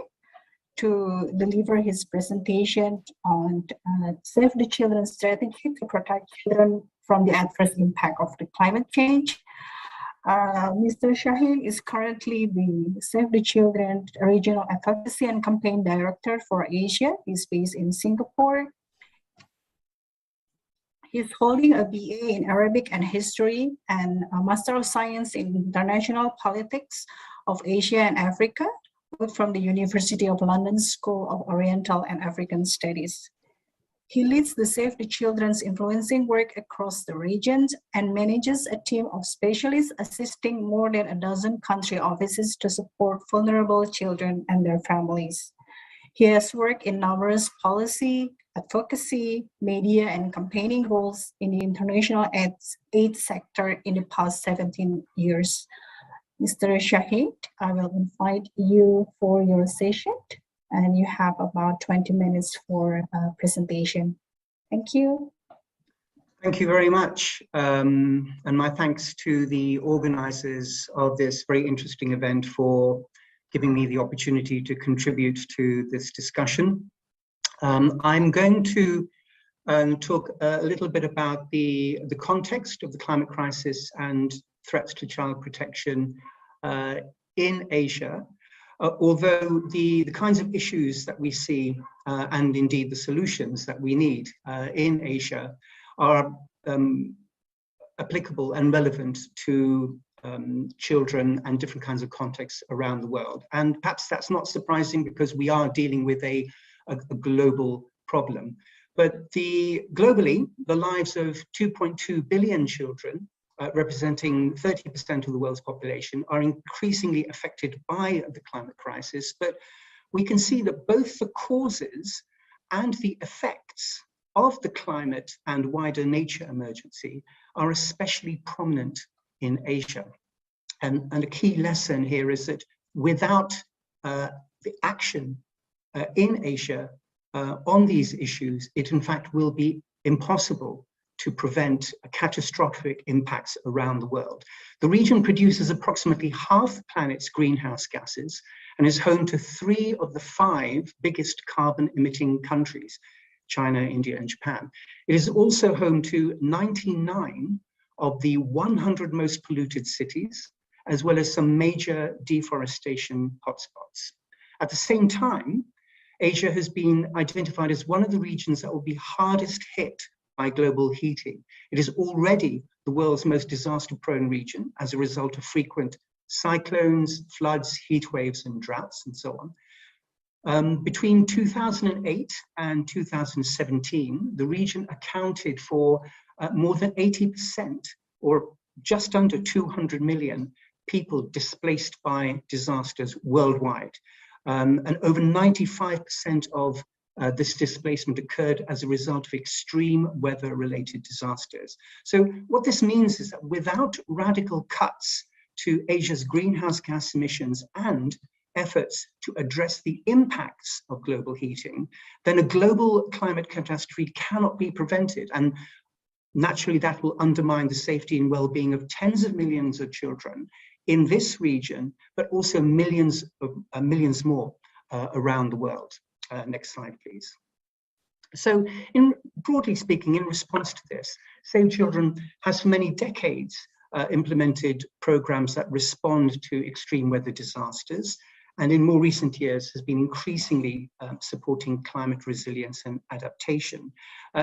S4: to deliver his presentation on Save the Children strategy to protect children from the adverse impact of the climate change. Mr. Shaheen is currently the Save the Children Regional Advocacy and Campaign Director for Asia. He's based in Singapore. He's holding a BA in Arabic and History and a Master of Science in International Politics of Asia and Africa, both from the University of London School of Oriental and African Studies. He leads the Save the Children's influencing work across the regions and manages a team of specialists assisting more than a dozen country offices to support vulnerable children and their families. He has worked in numerous policy, advocacy, media, and campaigning roles in the international aid sector in the past 17 years. Mr. Shaheen, I will invite you for your session, and you have about 20 minutes for presentation. Thank you.
S8: Thank you very much. And my thanks to the organizers of this very interesting event for giving me the opportunity to contribute to this discussion. I'm going to talk a little bit about the context of the climate crisis and threats to child protection in Asia, although the kinds of issues that we see and indeed the solutions that we need in Asia are applicable and relevant to children and different kinds of contexts around the world. And perhaps that's not surprising because we are dealing with a a global problem. But globally, the lives of 2.2 billion children, representing 30% of the world's population, are increasingly affected by the climate crisis. But we can see that both the causes and the effects of the climate and wider nature emergency are especially prominent in Asia. And a key lesson here is that without the action in Asia on these issues, it in fact will be impossible to prevent catastrophic impacts around the world. The region produces approximately half the planet's greenhouse gases and is home to 3 of the 5 biggest carbon-emitting countries, China, India, and Japan. It is also home to 99 of the 100 most polluted cities, as well as some major deforestation hotspots. At the same time, Asia has been identified as one of the regions that will be hardest hit by global heating. It is already the world's most disaster-prone region as a result of frequent cyclones, floods, heat waves, and droughts, and so on. Between 2008 and 2017, the region accounted for more than 80%, or just under 200 million people displaced by disasters worldwide. And over 95% of this displacement occurred as a result of extreme weather-related disasters. So what this means is that without radical cuts to Asia's greenhouse gas emissions and efforts to address the impacts of global heating, then a global climate catastrophe cannot be prevented. And naturally, that will undermine the safety and well-being of tens of millions of children in this region, but also millions more around the world. Next slide, please. So, broadly speaking, in response to this, Save Children has for many decades implemented programs that respond to extreme weather disasters, and in more recent years has been increasingly supporting climate resilience and adaptation.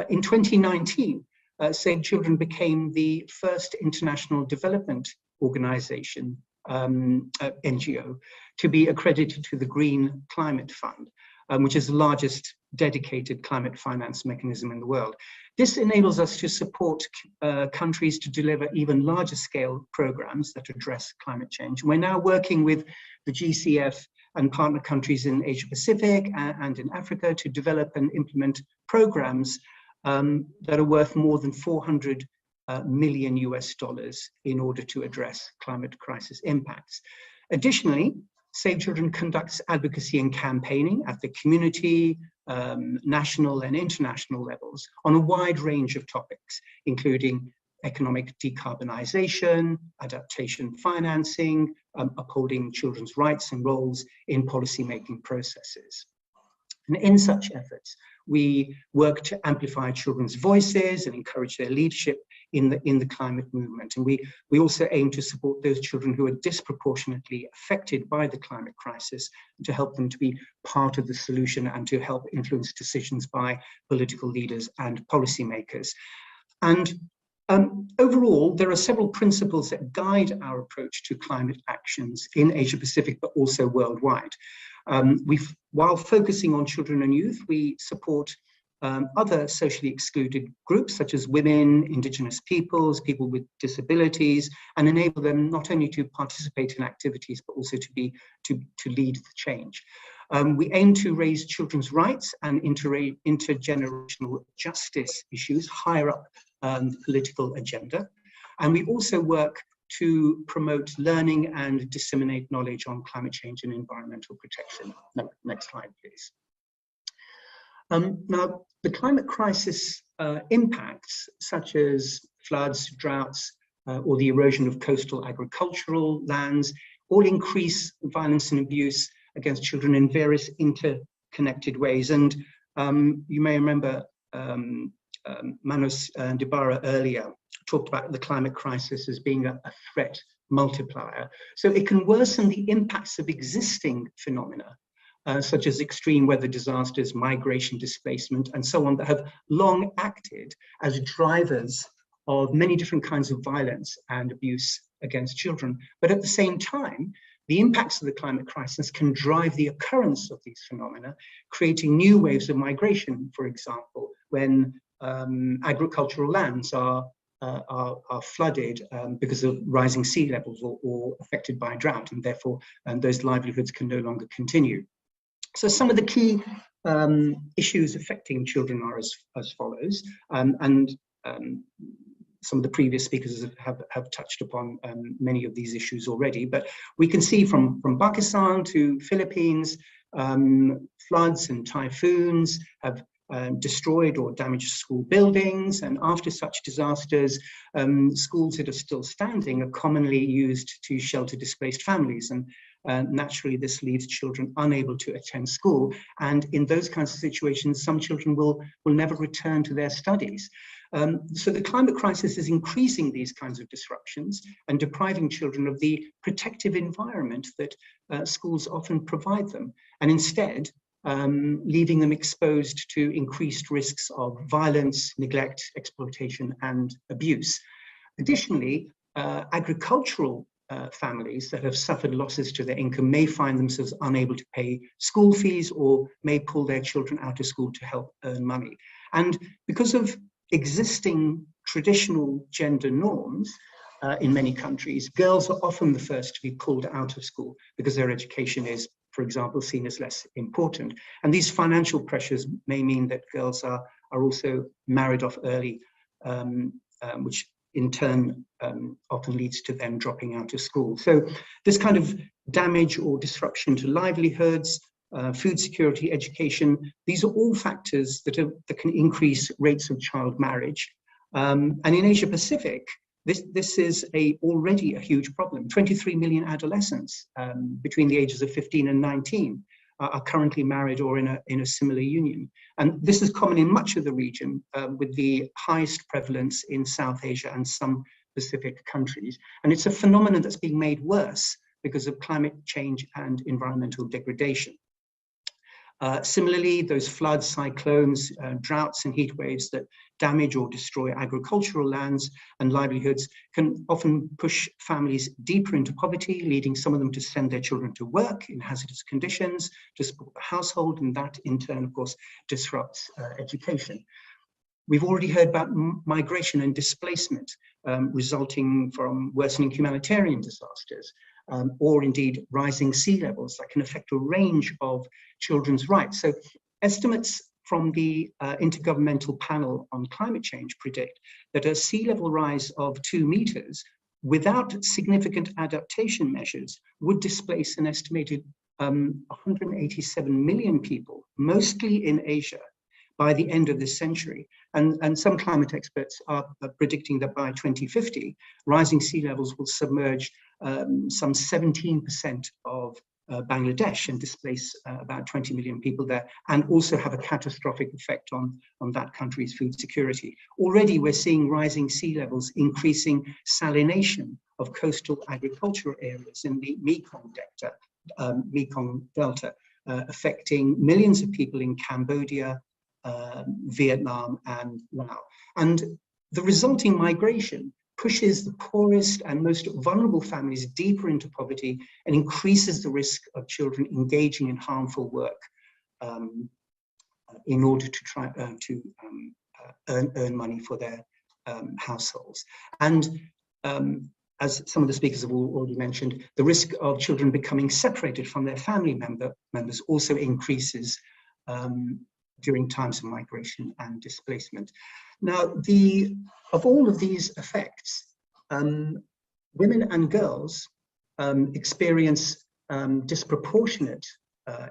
S8: In 2019, Save Children became the first international development organization, NGO, to be accredited to the Green Climate Fund, which is the largest dedicated climate finance mechanism in the world. This enables us to support countries to deliver even larger scale programs that address climate change. We're now working with the GCF and partner countries in Asia Pacific and in Africa to develop and implement programs that are worth more than $400 million in order to address climate crisis impacts. Additionally, Save Children conducts advocacy and campaigning at the community, national and international levels on a wide range of topics, including economic decarbonization, adaptation financing, upholding children's rights and roles in policymaking processes. And in such efforts, we work to amplify children's voices and encourage their leadership in the climate movement. And we also aim to support those children who are disproportionately affected by the climate crisis, to help them to be part of the solution and to help influence decisions by political leaders and policymakers. And overall, there are several principles that guide our approach to climate actions in Asia Pacific, but also worldwide. While focusing on children and youth, we support other socially excluded groups such as women, indigenous peoples, people with disabilities, and enable them not only to participate in activities, but also to lead the change. We aim to raise children's rights and intergenerational justice issues higher up the political agenda. And we also work to promote learning and disseminate knowledge on climate change and environmental protection. Next slide, please. Now, the climate crisis impacts such as floods, droughts, or the erosion of coastal agricultural lands all increase violence and abuse against children in various interconnected ways. And you may remember Manos Dibara earlier talked about the climate crisis as being a threat multiplier. So it can worsen the impacts of existing phenomena, such as extreme weather disasters, migration, displacement, and so on, that have long acted as drivers of many different kinds of violence and abuse against children. But at the same time, the impacts of the climate crisis can drive the occurrence of these phenomena, creating new waves of migration, for example, when agricultural lands are flooded because of rising sea levels or affected by drought, and therefore those livelihoods can no longer continue. So some of the key issues affecting children are as follows, and some of the previous speakers have touched upon many of these issues already, but we can see from Pakistan to Philippines, floods and typhoons have destroyed or damaged school buildings, and after such disasters, schools that are still standing are commonly used to shelter displaced families, and naturally this leaves children unable to attend school, and in those kinds of situations some children will never return to their studies. So the climate crisis is increasing these kinds of disruptions and depriving children of the protective environment that schools often provide them, and instead leaving them exposed to increased risks of violence, neglect, exploitation, and abuse. Additionally, agricultural families that have suffered losses to their income may find themselves unable to pay school fees or may pull their children out of school to help earn money. And because of existing traditional gender norms in many countries, girls are often the first to be pulled out of school because their education is, for example, seen as less important. And these financial pressures may mean that girls are also married off early, which in turn often leads to them dropping out of school. So this kind of damage or disruption to livelihoods, food security, education, these are all factors that can increase rates of child marriage. And in Asia Pacific, this is already a huge problem. 23 million adolescents between the ages of 15 and 19 are currently married or in a similar union. And this is common in much of the region, with the highest prevalence in South Asia and some Pacific countries. And it's a phenomenon that's being made worse because of climate change and environmental degradation. Similarly, those floods, cyclones, droughts and heat waves that damage or destroy agricultural lands and livelihoods can often push families deeper into poverty, leading some of them to send their children to work in hazardous conditions to support the household, and that in turn, of course, disrupts education. We've already heard about migration and displacement resulting from worsening humanitarian disasters, or indeed rising sea levels that can affect a range of children's rights. So estimates from the Intergovernmental Panel on Climate Change predict that a sea level rise of 2 meters without significant adaptation measures would displace an estimated 187 million people, mostly in Asia, by the end of this century. And some climate experts are predicting that by 2050, rising sea levels will submerge some 17% of Bangladesh and displace about 20 million people there, and also have a catastrophic effect on that country's food security. Already we're seeing rising sea levels increasing salination of coastal agricultural areas in the Mekong Delta, affecting millions of people in Cambodia, Vietnam and Laos. And the resulting migration pushes the poorest and most vulnerable families deeper into poverty and increases the risk of children engaging in harmful work in order to try to earn money for their households. And as some of the speakers have already mentioned, the risk of children becoming separated from their family members also increases during times of migration and displacement. Now, of all of these effects, women and girls experience disproportionate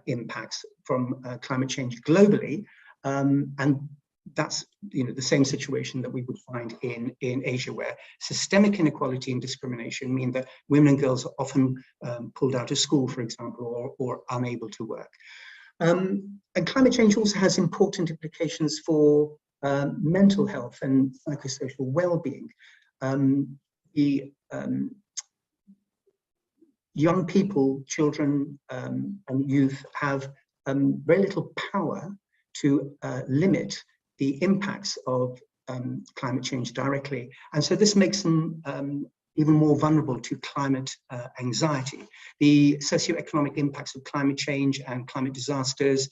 S8: impacts from climate change globally, and that's the same situation that we would find in Asia, where systemic inequality and discrimination mean that women and girls are often pulled out of school, for example, or unable to work. And climate change also has important implications for mental health and psychosocial well-being. Young people, children and youth have very little power to limit the impacts of climate change directly. And so this makes them even more vulnerable to climate anxiety. The socioeconomic impacts of climate change and climate disasters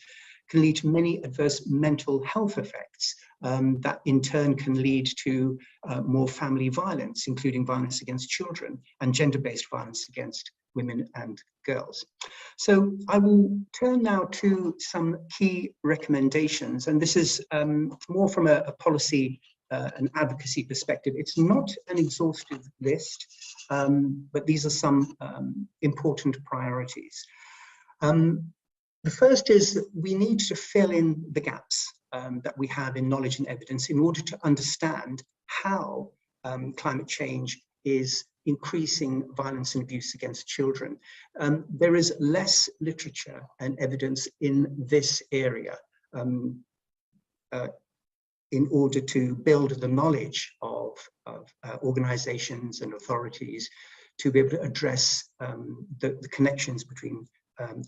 S8: can lead to many adverse mental health effects that in turn can lead to more family violence, including violence against children and gender-based violence against women and girls. So I will turn now to some key recommendations, and this is more from a policy and advocacy perspective. It's not an exhaustive list, but these are some important priorities. The first is that we need to fill in the gaps that we have in knowledge and evidence in order to understand how climate change is increasing violence and abuse against children. There is less literature and evidence in this area in order to build the knowledge of organizations and authorities to be able to address the connections between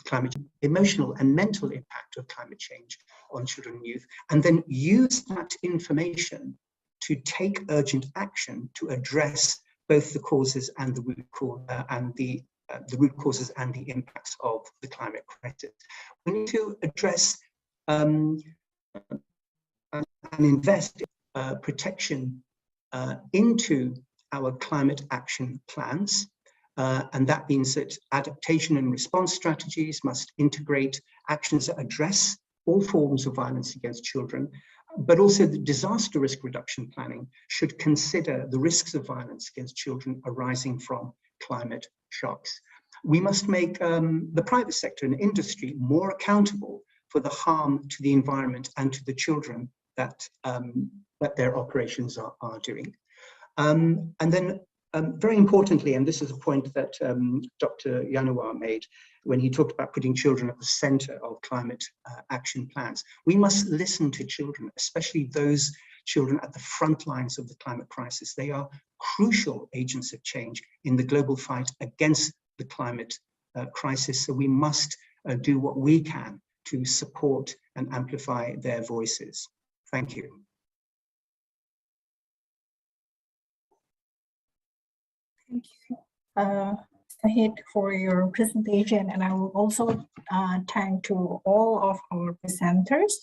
S8: climate, emotional and mental impact of climate change on children and youth, and then use that information to take urgent action to address both the causes and the root cause the root causes and the impacts of the climate crisis. We need to address and invest protection into our climate action plans. And that means that adaptation and response strategies must integrate actions that address all forms of violence against children, but also the disaster risk reduction planning should consider the risks of violence against children arising from climate shocks. We must make the private sector and industry more accountable for the harm to the environment and to the children that, that their operations are doing. And then very importantly, and this is a point that Dr. Yanuar made when he talked about putting children at the center of climate action plans, we must listen to children, especially those children at the front lines of the climate crisis. They are crucial agents of change in the global fight against the climate crisis. So we must do what we can to support and amplify their voices. Thank you.
S4: Thank you, Sahid, for your presentation, and I will also thank to all of our presenters.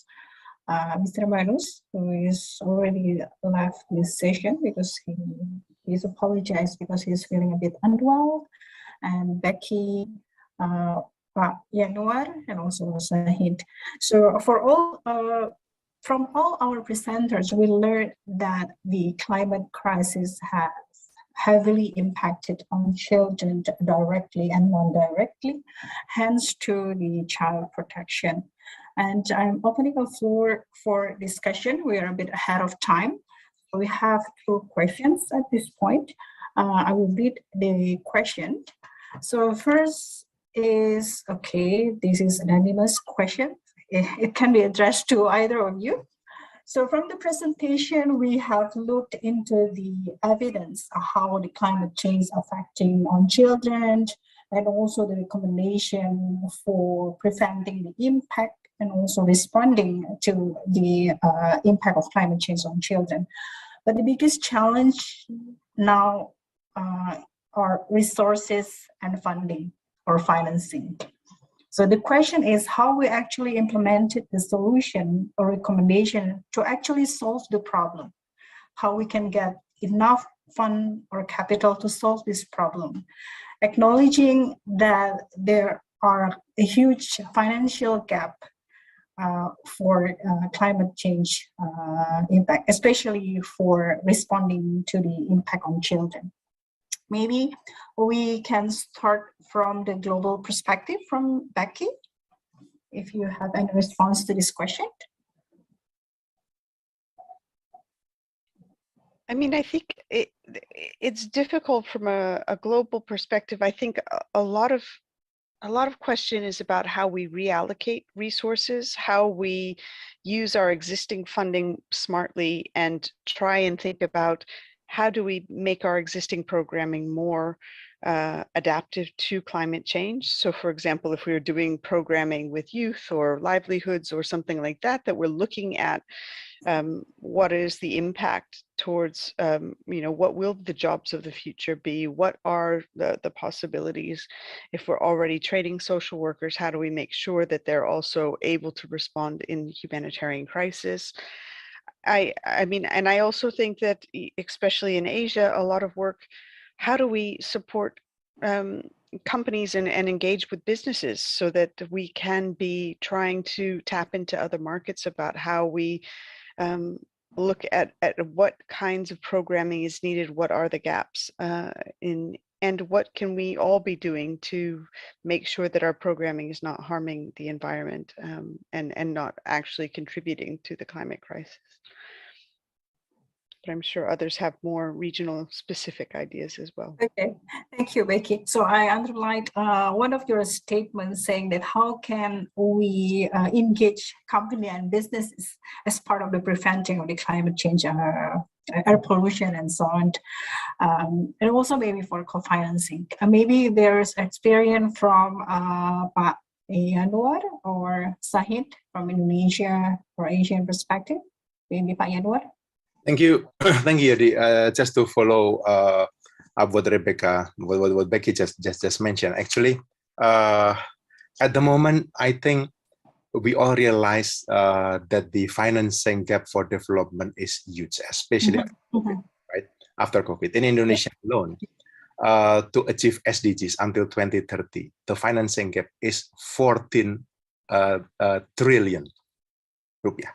S4: Mr. Manus, who is already left this session because he's apologized because he's feeling a bit unwell, and Becky, Yanuar, and also Sahid. So for all, from all our presenters, we learned that the climate crisis has heavily impacted on children directly and non-directly, hence to the child protection. And I'm opening the floor for discussion. We are a bit ahead of time. We have 2 questions at this point. I will read the question. So first is, okay, this is an anonymous question. It can be addressed to either of you. So from the presentation, we have looked into the evidence of how the climate change is affecting on children, and also the recommendation for preventing the impact and also responding to the impact of climate change on children. But the biggest challenge now are resources and funding or financing. So the question is how we actually implemented the solution or recommendation to actually solve the problem, how we can get enough fund or capital to solve this problem, acknowledging that there are a huge financial gap for climate change impact, especially for responding to the impact on children. Maybe we can start from the global perspective from Becky, if you have any response to this question.
S6: I mean, I think it's difficult from a global perspective. I think a lot of question is about how we reallocate resources, how we use our existing funding smartly, and try and think about how do we make our existing programming more adaptive to climate change. So for example, if we were doing programming with youth or livelihoods or something like that, that we're looking at what is the impact towards, what will the jobs of the future be? What are the possibilities? If we're already training social workers, how do we make sure that they're also able to respond in humanitarian crisis? I mean, and I also think that especially in Asia, a lot of work, how do we support companies and engage with businesses so that we can be trying to tap into other markets about how we look at what kinds of programming is needed, what are the gaps and what can we all be doing to make sure that our programming is not harming the environment and not actually contributing to the climate crisis. But I'm sure others have more regional specific ideas as well.
S4: Okay, thank you, Becky. So I underlined one of your statements saying that how can we engage company and businesses as part of the preventing of the climate change, air pollution and so on. And also maybe for co-financing. Maybe there's experience from Pak Yanuar or Sahid from Indonesia or Asian perspective. Maybe Pak Yanuar.
S7: Thank you. Thank you, Yadi. Just to follow up what what Becky just mentioned. Actually, at the moment, I think we all realize that the financing gap for development is huge, especially after COVID, right? After COVID. In Indonesia alone, to achieve SDGs until 2030, the financing gap is 14 trillion rupiah,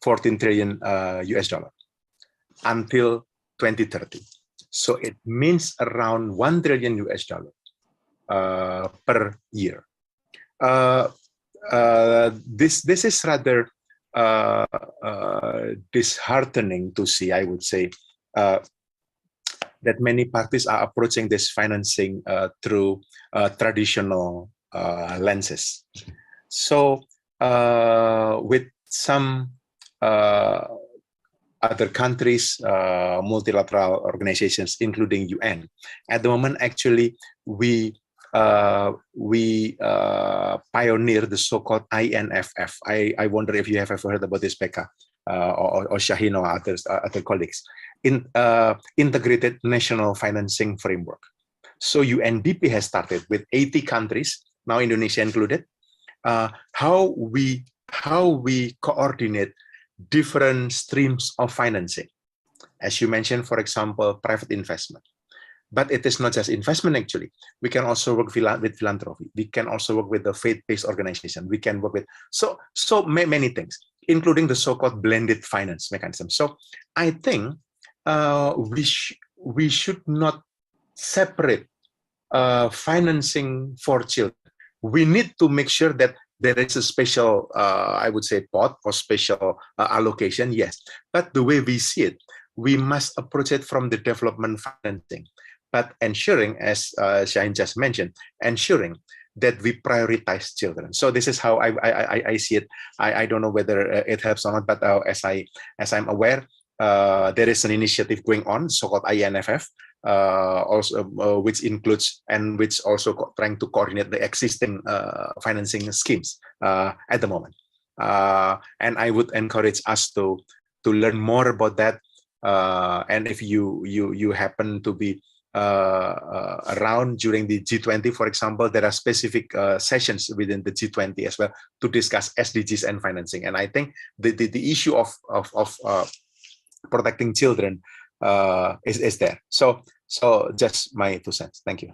S7: 14 trillion US dollar. Until 2030. So it means around 1 trillion US dollar per year. This is rather disheartening to see, I would say, that many parties are approaching this financing through traditional lenses. So with some other countries, multilateral organizations, including UN. At the moment, actually, we pioneer the so-called INFF. I wonder if you have ever heard about this, Becca, or Shaheen or other colleagues. Integrated National Financing Framework. So UNDP has started with 80 countries, now Indonesia included, how we coordinate different streams of financing. As you mentioned, for example, private investment. But it is not just investment, actually. We can also work with philanthropy. We can also work with the faith-based organization. We can work with so many things, including the so-called blended finance mechanism. So I think we should not separate financing for children. We need to make sure that there is a special, I would say, pot or special allocation, yes. But the way we see it, we must approach it from the development financing, but ensuring, as Shaheen just mentioned, ensuring that we prioritize children. So this is how I see it. I don't know whether it helps or not, but as I'm aware, there is an initiative going on, so-called INFF, also which includes and which also trying to coordinate the existing financing schemes at the moment. And I would encourage us to learn more about that. And if you happen to be around during the G20, for example, there are specific sessions within the G20 as well to discuss SDGs and financing. And I think the issue of protecting children is there. So just my 2 cents. Thank you.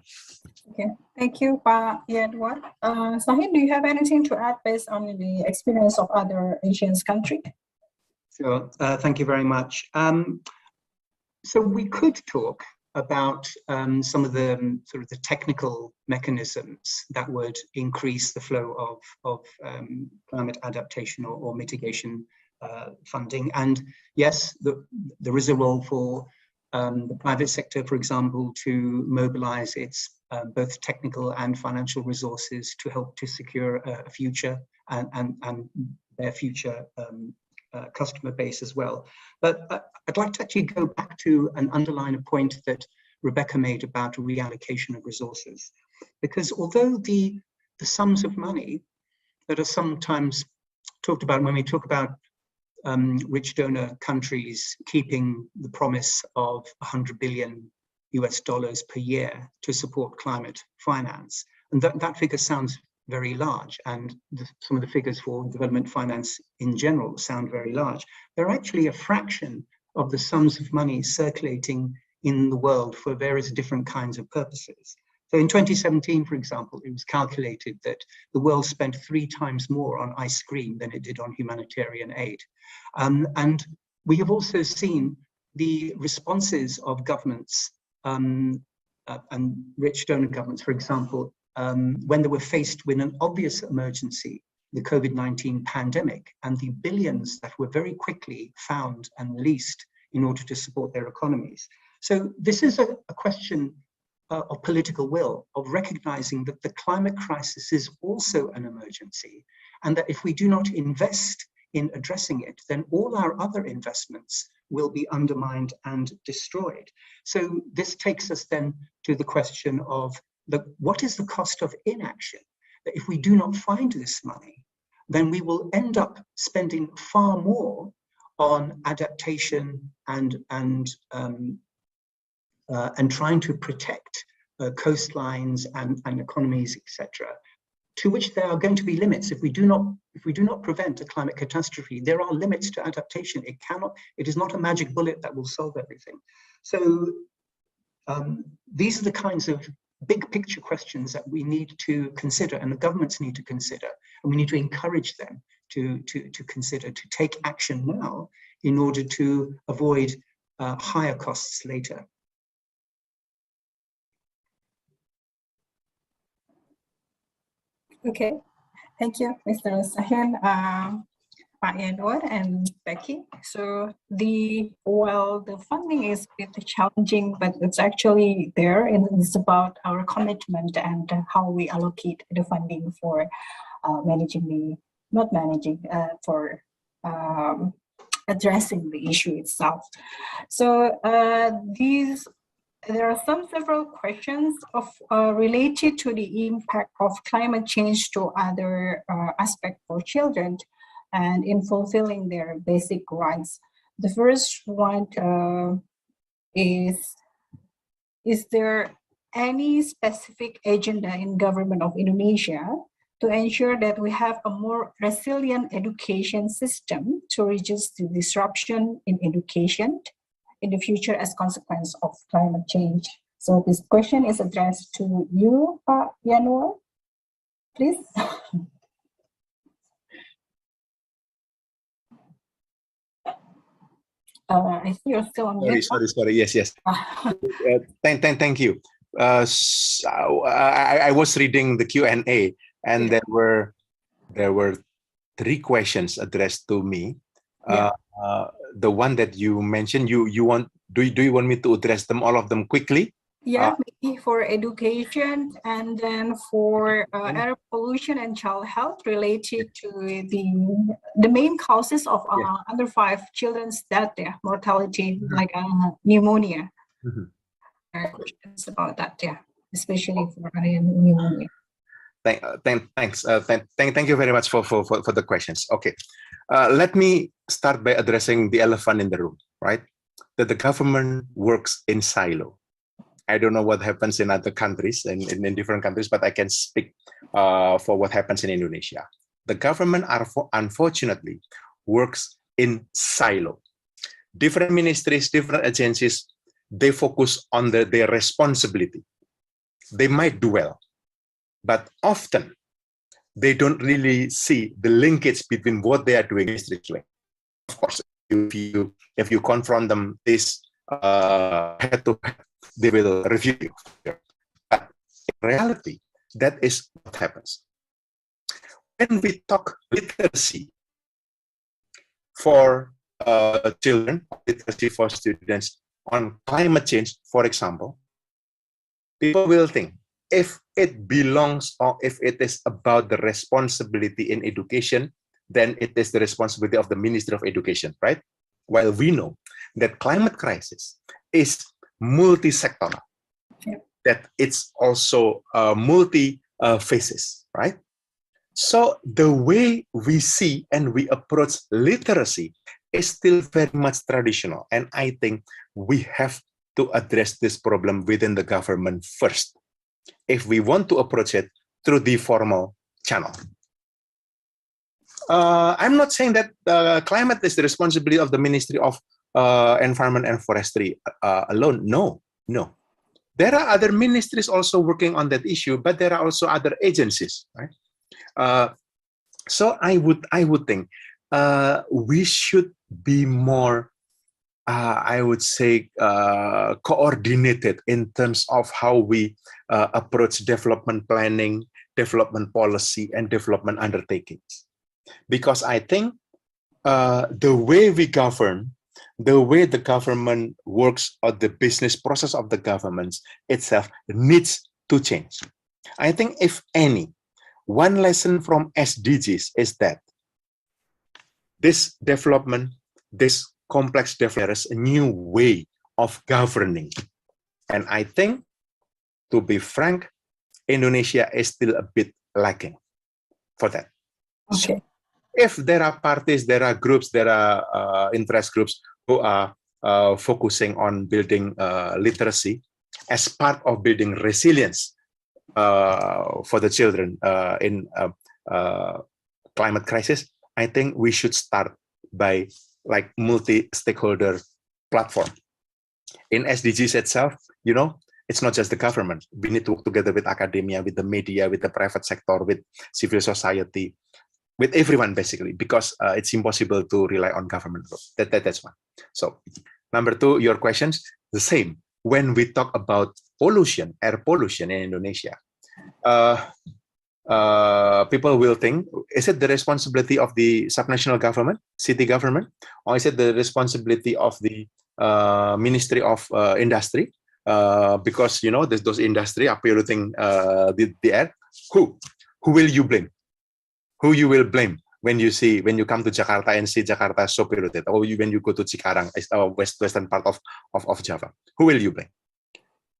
S4: Okay, thank you, Pak Yanuar. Shaheen, do you have anything to add based on the experience of other Asian countries?
S8: Sure. Thank you very much. So we could talk about some of the sort of the technical mechanisms that would increase the flow of climate adaptation or mitigation funding. And yes, there is a role for the private sector, for example, to mobilize its both technical and financial resources to help to secure a future and their future customer base as well. But I'd like to actually go back to and underline a point that Rebecca made about reallocation of resources. Because although the sums of money that are sometimes talked about when we talk about rich donor countries keeping the promise of $100 billion US per year to support climate finance, and that figure sounds very large, and some of the figures for development finance in general sound very large. They're actually a fraction of the sums of money circulating in the world for various different kinds of purposes. So in 2017, for example, it was calculated that the world spent 3 times more on ice cream than it did on humanitarian aid. And we have also seen the responses of governments and rich donor governments, for example, when they were faced with an obvious emergency, the COVID-19 pandemic, and the billions that were very quickly found and released in order to support their economies. So this is a question of political will, of recognizing that the climate crisis is also an emergency, and that if we do not invest in addressing it, then all our other investments will be undermined and destroyed. So this takes us then to the question of what is the cost of inaction? That if we do not find this money, then we will end up spending far more on adaptation and trying to protect coastlines and economies, etc., to which there are going to be limits. If we do not prevent a climate catastrophe, there are limits to adaptation. It is not a magic bullet that will solve everything. So these are the kinds of big picture questions that we need to consider, and the governments need to consider, and we need to encourage them to consider, to take action now in order to avoid higher costs later.
S4: Okay, thank you, Mr. Sahin, Pak Edward and Becky. So while the funding is a bit challenging, but it's actually there, and it's about our commitment and how we allocate the funding for addressing the issue itself. So there are several questions related to the impact of climate change to other aspects for children and in fulfilling their basic rights. The first one is there any specific agenda in government of Indonesia to ensure that we have a more resilient education system to reduce the disruption in education in the future as consequence of climate change? So this question is addressed to you, Pak Yanuar, please. I see you're still on mute.
S7: Sorry. Yes. Thank you. I was reading the Q&A, and there were 3 questions addressed to me. The one that you mentioned, do you want me to address them, all of them, quickly?
S4: Yeah, maybe for education, and then for air pollution and child health related to the main causes of under 5 children's death, mortality, like pneumonia. Questions about that, especially for pneumonia.
S7: Thanks. Thank you very much for the questions. Okay, let me start by addressing the elephant in the room, right? That the government works in silo. I don't know what happens in other countries and in different countries, but I can speak for what happens in Indonesia. The government, unfortunately, works in silo. Different ministries, different agencies, they focus on their responsibility. They might do well, but often they don't really see the linkage between what they are doing. Of course, if you confront them this head to head, they will review you. But in reality, that is what happens. When we talk literacy for children, literacy for students on climate change, for example, people will think, if it belongs or if it is about the responsibility in education, then it is the responsibility of the Ministry of Education, right? While we know that climate crisis is multi-sectoral. that it's also multi phases, right? So the way we see and we approach literacy is still very much traditional. And I think we have to address this problem within the government first, if we want to approach it through the formal channel. I'm not saying that climate is the responsibility of the Ministry of Environment and Forestry alone. No, no. There are other ministries also working on that issue, but there are also other agencies, right? So I would think we should be more, I would say, coordinated in terms of how we approach development planning, development policy, and development undertakings. Because I think the way we govern, the way the government works, or the business process of the government itself needs to change. I think if any, one lesson from SDGs is that this development, this complex development, is a new way of governing. And I think, to be frank, Indonesia is still a bit lacking for that.
S4: Okay.
S7: So if there are parties, there are groups, there are interest groups who are focusing on building literacy as part of building resilience for the children in climate crisis, I think we should start by like multi-stakeholder platform. In SDGs itself, you know, it's not just the government. We need to work together with academia, with the media, with the private sector, with civil society, with everyone basically, because it's impossible to rely on government. That's one. So number two, your questions, the same. When we talk about pollution, air pollution in Indonesia, people will think, is it the responsibility of the subnational government, city government, or is it the responsibility of the Ministry of Industry? Because, you know, those industry are polluting the air. Who will you blame? Who you will blame when you come to Jakarta and see Jakarta so polluted, or when you go to Cikarang, western part of Java? Who will you blame?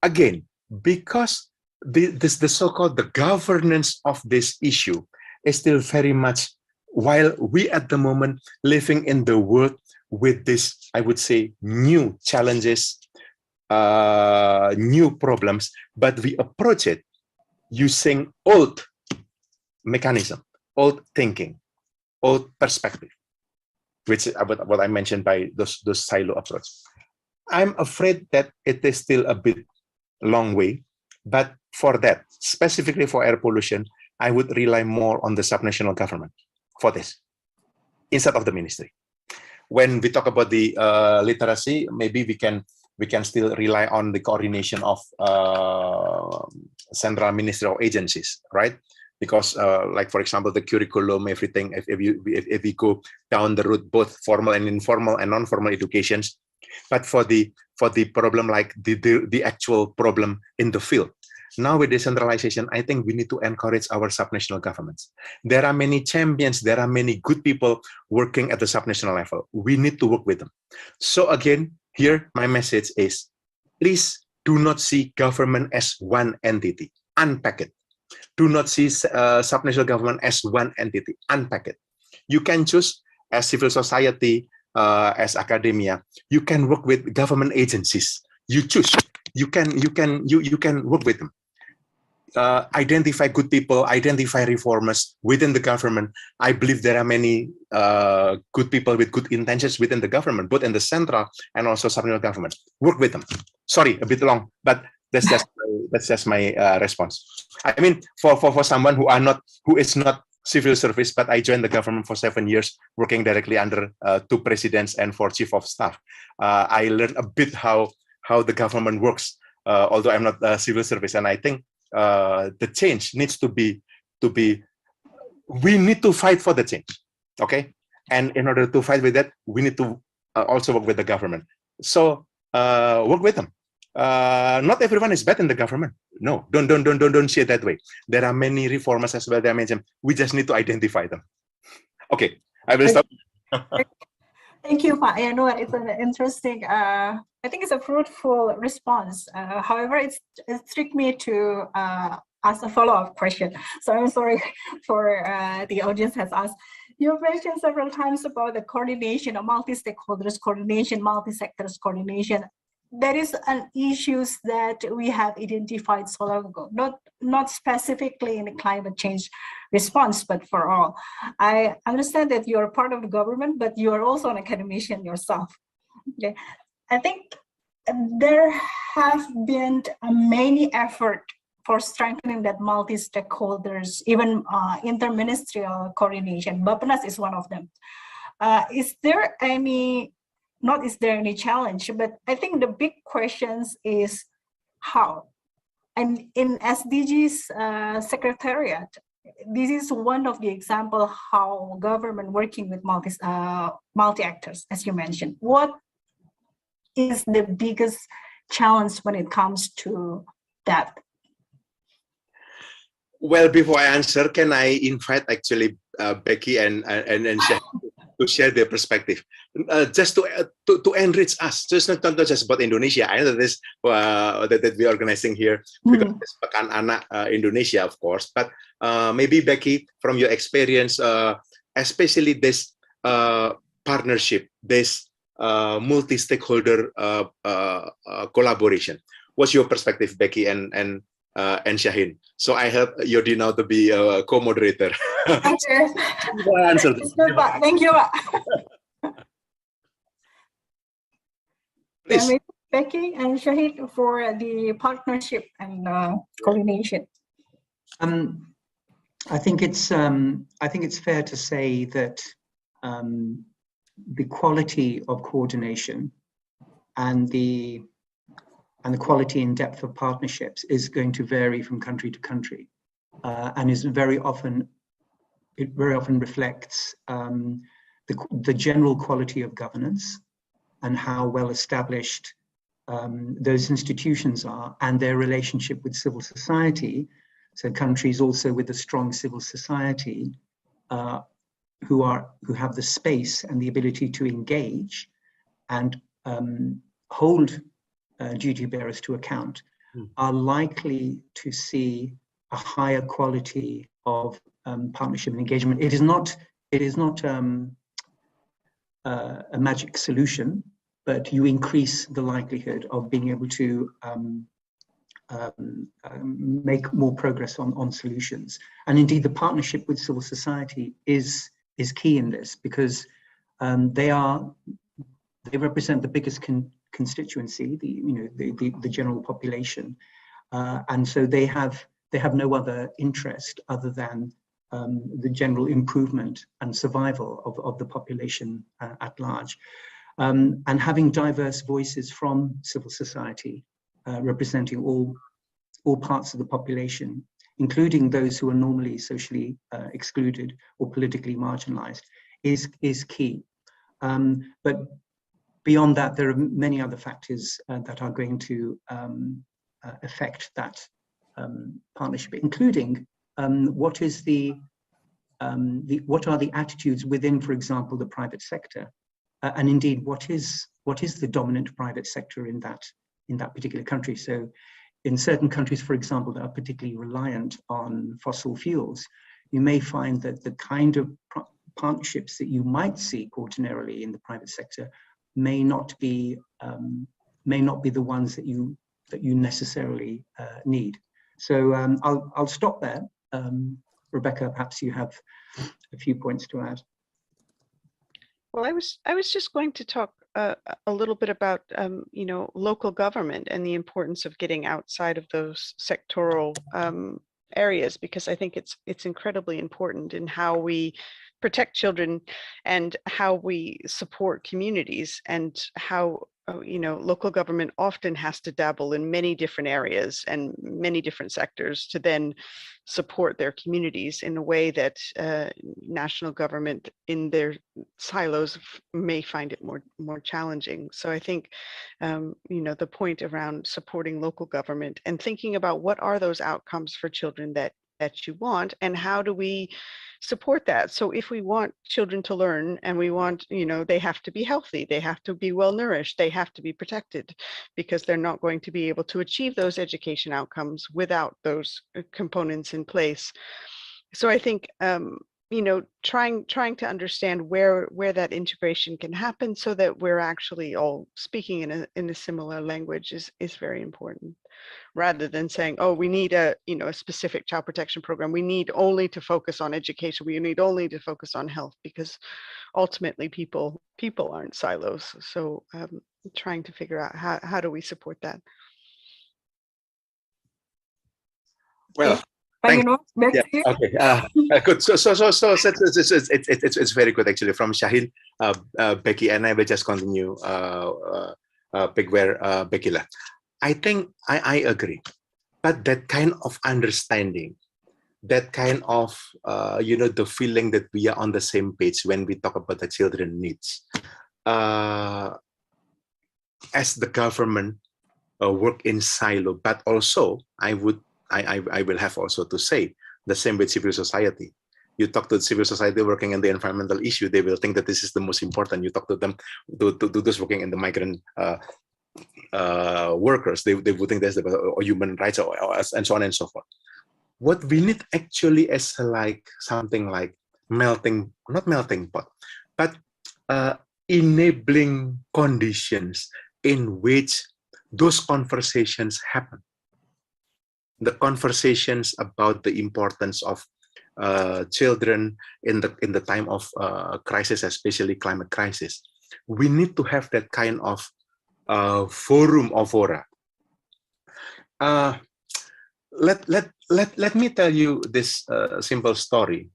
S7: Again, because the so-called the governance of this issue is still very much, while we at the moment living in the world with this, I would say, new challenges, new problems, but we approach it using old mechanism, old thinking, old perspective, which is what I mentioned by those silo approach. I'm afraid that it is still a bit long way, but for that, specifically for air pollution, I would rely more on the subnational government for this, instead of the ministry. When we talk about the literacy, maybe we can still rely on the coordination of central ministerial agencies, right? Because, like for example, the curriculum, everything. If we go down the route, both formal and informal and non-formal educations, but for the problem, like the actual problem in the field. Now with decentralization, I think we need to encourage our subnational governments. There are many champions, there are many good people working at the subnational level. We need to work with them. So again, here my message is, please do not see government as one entity. Unpack it. Do not see subnational government as one entity. Unpack it. You can choose as civil society, as academia. You can work with government agencies. You choose. You can work with them. Identify good people, identify reformers within the government. I believe there are many good people with good intentions within the government, both in the central and also subnational government. Work with them. Sorry, a bit long, but that's just my response. I mean, for someone who is not civil service, but I joined the government for 7 years, working directly under 2 presidents and 4 chief of staff. I learned a bit how the government works, although I'm not civil service, and I think the change needs to be. We need to fight for the change, okay? And in order to fight with that, we need to also work with the government. So work with them. Not everyone is bad in the government. No, don't see it that way. There are many reformers as well. I mentioned. We just need to identify them. Okay, I will stop.
S4: Thank you, Pak Yanuar. It's an interesting I think it's a fruitful response. However, it tricked me to ask a follow-up question. So I'm sorry for the audience has asked. You mentioned several times about the coordination of multi-stakeholders coordination, multi-sectors coordination. There is an issues that we have identified so long ago, not specifically in the climate change response, but for all. I understand that you're part of the government, but you are also an academician yourself. Okay, I think there have been many effort for strengthening that multi-stakeholders, even interministerial coordination. Bappenas is one of them. Is there any, not is there any challenge, but I think the big questions is how. And in SDG's secretariat, this is one of the example how government working with multi-actors, as you mentioned. What is the biggest challenge when it comes to that?
S7: Well, before I answer, can I invite actually Becky and Shah to share their perspective, just to enrich us, just not just about Indonesia. I know that this that we're organizing here because it's Pekan Anak Indonesia, of course. But maybe Becky, from your experience, especially this partnership, this multi-stakeholder collaboration. What's your perspective, Becky and Shaheen? So I help Yodi now to be a co-moderator.
S4: Okay.
S7: Answer this.
S4: Thank you.
S7: Please.
S4: Becky and Shaheen for the partnership and coordination.
S8: I think it's fair to say that the quality of coordination and the quality and depth of partnerships is going to vary from country to country, and is very often reflects the general quality of governance and how well established those institutions are and their relationship with civil society. So countries also with a strong civil society who have the space and the ability to engage and hold duty bearers to account are likely to see a higher quality of partnership and engagement. It is not a magic solution, but you increase the likelihood of being able to make more progress on solutions. And indeed, the partnership with civil society is key in this, because they represent the biggest constituency, the general population, and so they have no other interest other than the general improvement and survival of the population at large. And having diverse voices from civil society representing all parts of the population, including those who are normally socially excluded or politically marginalized, is key. But beyond that, there are many other factors that are going to affect that partnership, including what are the attitudes within, for example, the private sector, and indeed what is the dominant private sector in that particular country. So, in certain countries, for example, that are particularly reliant on fossil fuels, you may find that the kind of partnerships that you might seek ordinarily in the private sector may not be the ones that you necessarily need. So I'll stop there. Rebecca, perhaps you have a few points to add.
S6: Well, I was just going to talk a little bit about local government and the importance of getting outside of those sectoral areas, because I think it's incredibly important in how we protect children and how we support communities, and how local government often has to dabble in many different areas and many different sectors to then support their communities in a way that national government in their silos may find it more challenging. So I think the point around supporting local government and thinking about what are those outcomes for children that that you want, and how do we support that? So if we want children to learn and we want, they have to be healthy, they have to be well nourished, they have to be protected, because they're not going to be able to achieve those education outcomes without those components in place. So I think trying to understand where that integration can happen so that we're actually all speaking in a similar language is very important, rather than saying, oh, we need a specific child protection program, we need only to focus on education, we need only to focus on health, because ultimately people aren't silos. So trying to figure out how do we support that.
S7: Well,
S4: Back
S7: yeah,
S4: to you.
S7: okay. Good. So it's very good actually. From Shahil, Becky, and I will just continue. Pick where Becky left. I think I agree, but that kind of understanding, that kind of the feeling that we are on the same page when we talk about the children needs, as the government work in silo, but also I will have also to say the same with civil society. You talk to civil society working in the environmental issue, they will think that this is the most important. You talk to them, to those working in the migrant workers, they would think that's or human rights and so on and so forth. What we need actually is like something like not melting pot, but enabling conditions in which those conversations happen. The conversations about the importance of children in the time of crisis, especially climate crisis. We need to have that kind of forum of fora. Let me tell you this simple story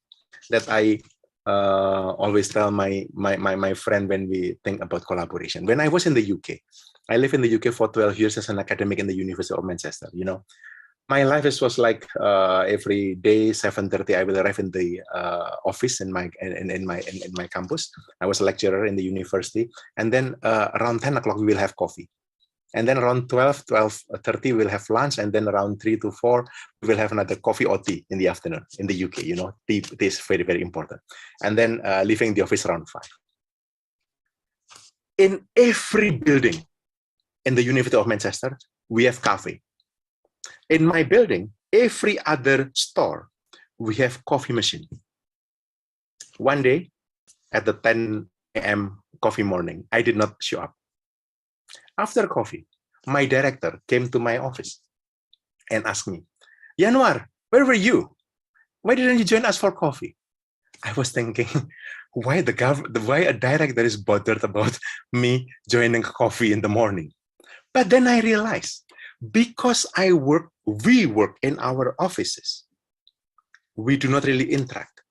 S7: that I always tell my friend when we think about collaboration. When I was in the UK, I lived in the UK for 12 years as an academic in the University of Manchester. My life was like every day 7:30 I will arrive in the office in my campus. I was a lecturer in the university, and then around 10 o'clock we will have coffee, and then around 12:30 we'll have lunch, and then around 3 to 4 we will have another coffee or tea in the afternoon. In the UK, tea is very, very important, and then leaving the office around 5. In every building in the University of Manchester we have cafe. In my building, every other store, we have coffee machine. One day, at the 10 a.m. coffee morning, I did not show up. After coffee, my director came to my office and asked me, Yanuar, where were you? Why didn't you join us for coffee? I was thinking, why a director is bothered about me joining coffee in the morning? But then I realized, because we work in our offices, we do not really interact.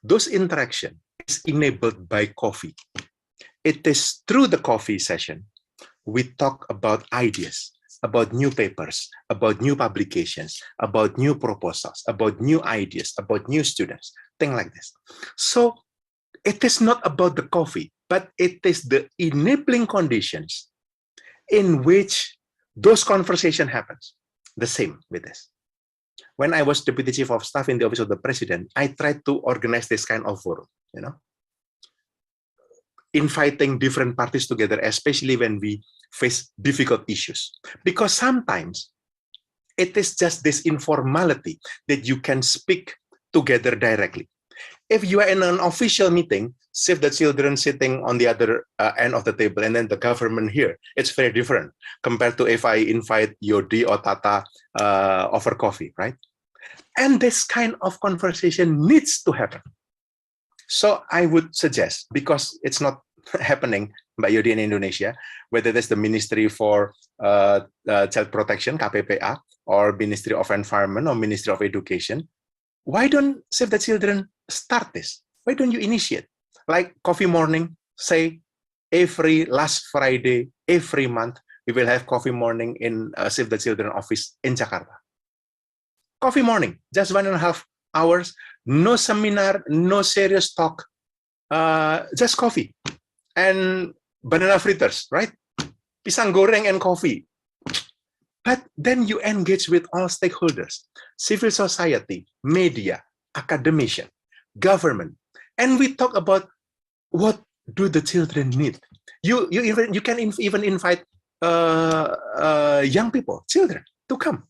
S7: Those interaction is enabled by coffee. It is through the coffee session we talk about ideas, about new papers, about new publications, about new proposals, about new ideas, about new students, things like this. So it is not about the coffee, but it is the enabling conditions in which those conversation happens. The same with this. When I was Deputy Chief of Staff in the Office of the President, I tried to organize this kind of forum, inviting different parties together, especially when we face difficult issues. Because sometimes it is just this informality that you can speak together directly. If you are in an official meeting, Save the Children sitting on the other end of the table, and then the government here, it's very different compared to if I invite Yodi or Tata over coffee, right? And this kind of conversation needs to happen. So I would suggest, because it's not happening by Yodi in Indonesia, whether that's the Ministry for Child Protection, KPPA, or Ministry of Environment or Ministry of Education, why don't Save the Children start this? Why don't you initiate? Like coffee morning, say every last Friday, every month, we will have coffee morning in Save the Children office in Jakarta. Coffee morning, just 1.5 hours, no seminar, no serious talk, just coffee and banana fritters, right? Pisang goreng and coffee. But then you engage with all stakeholders, civil society, media, academician, government, and we talk about what do the children need. You can even invite young people, children, to come.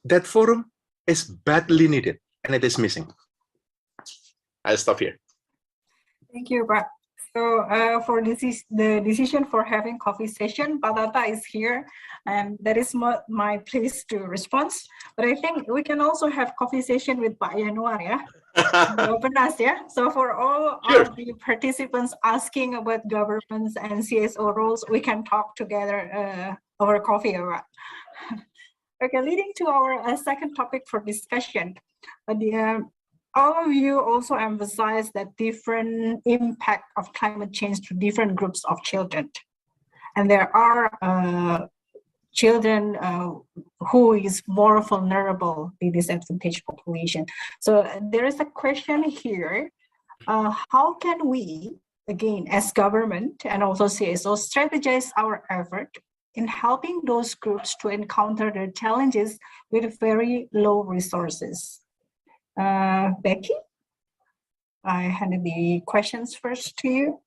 S7: That forum is badly needed, and it is missing. I'll stop here.
S4: Thank you, Pak. So for the decision for having coffee session, Pak Tata is here, and that is my place to respond. But I think we can also have coffee session with Pak Yanuar, yeah? Bapenas, yeah? So for all of the participants asking about governments and CSO roles, we can talk together over coffee. Okay, leading to our second topic for discussion. All of you also emphasize that different impact of climate change to different groups of children. And there are children who is more vulnerable, the disadvantaged population. So there is a question here, how can we, again, as government and also CSO, strategize our effort in helping those groups to encounter their challenges with very low resources? Becky, I handed the questions first to you.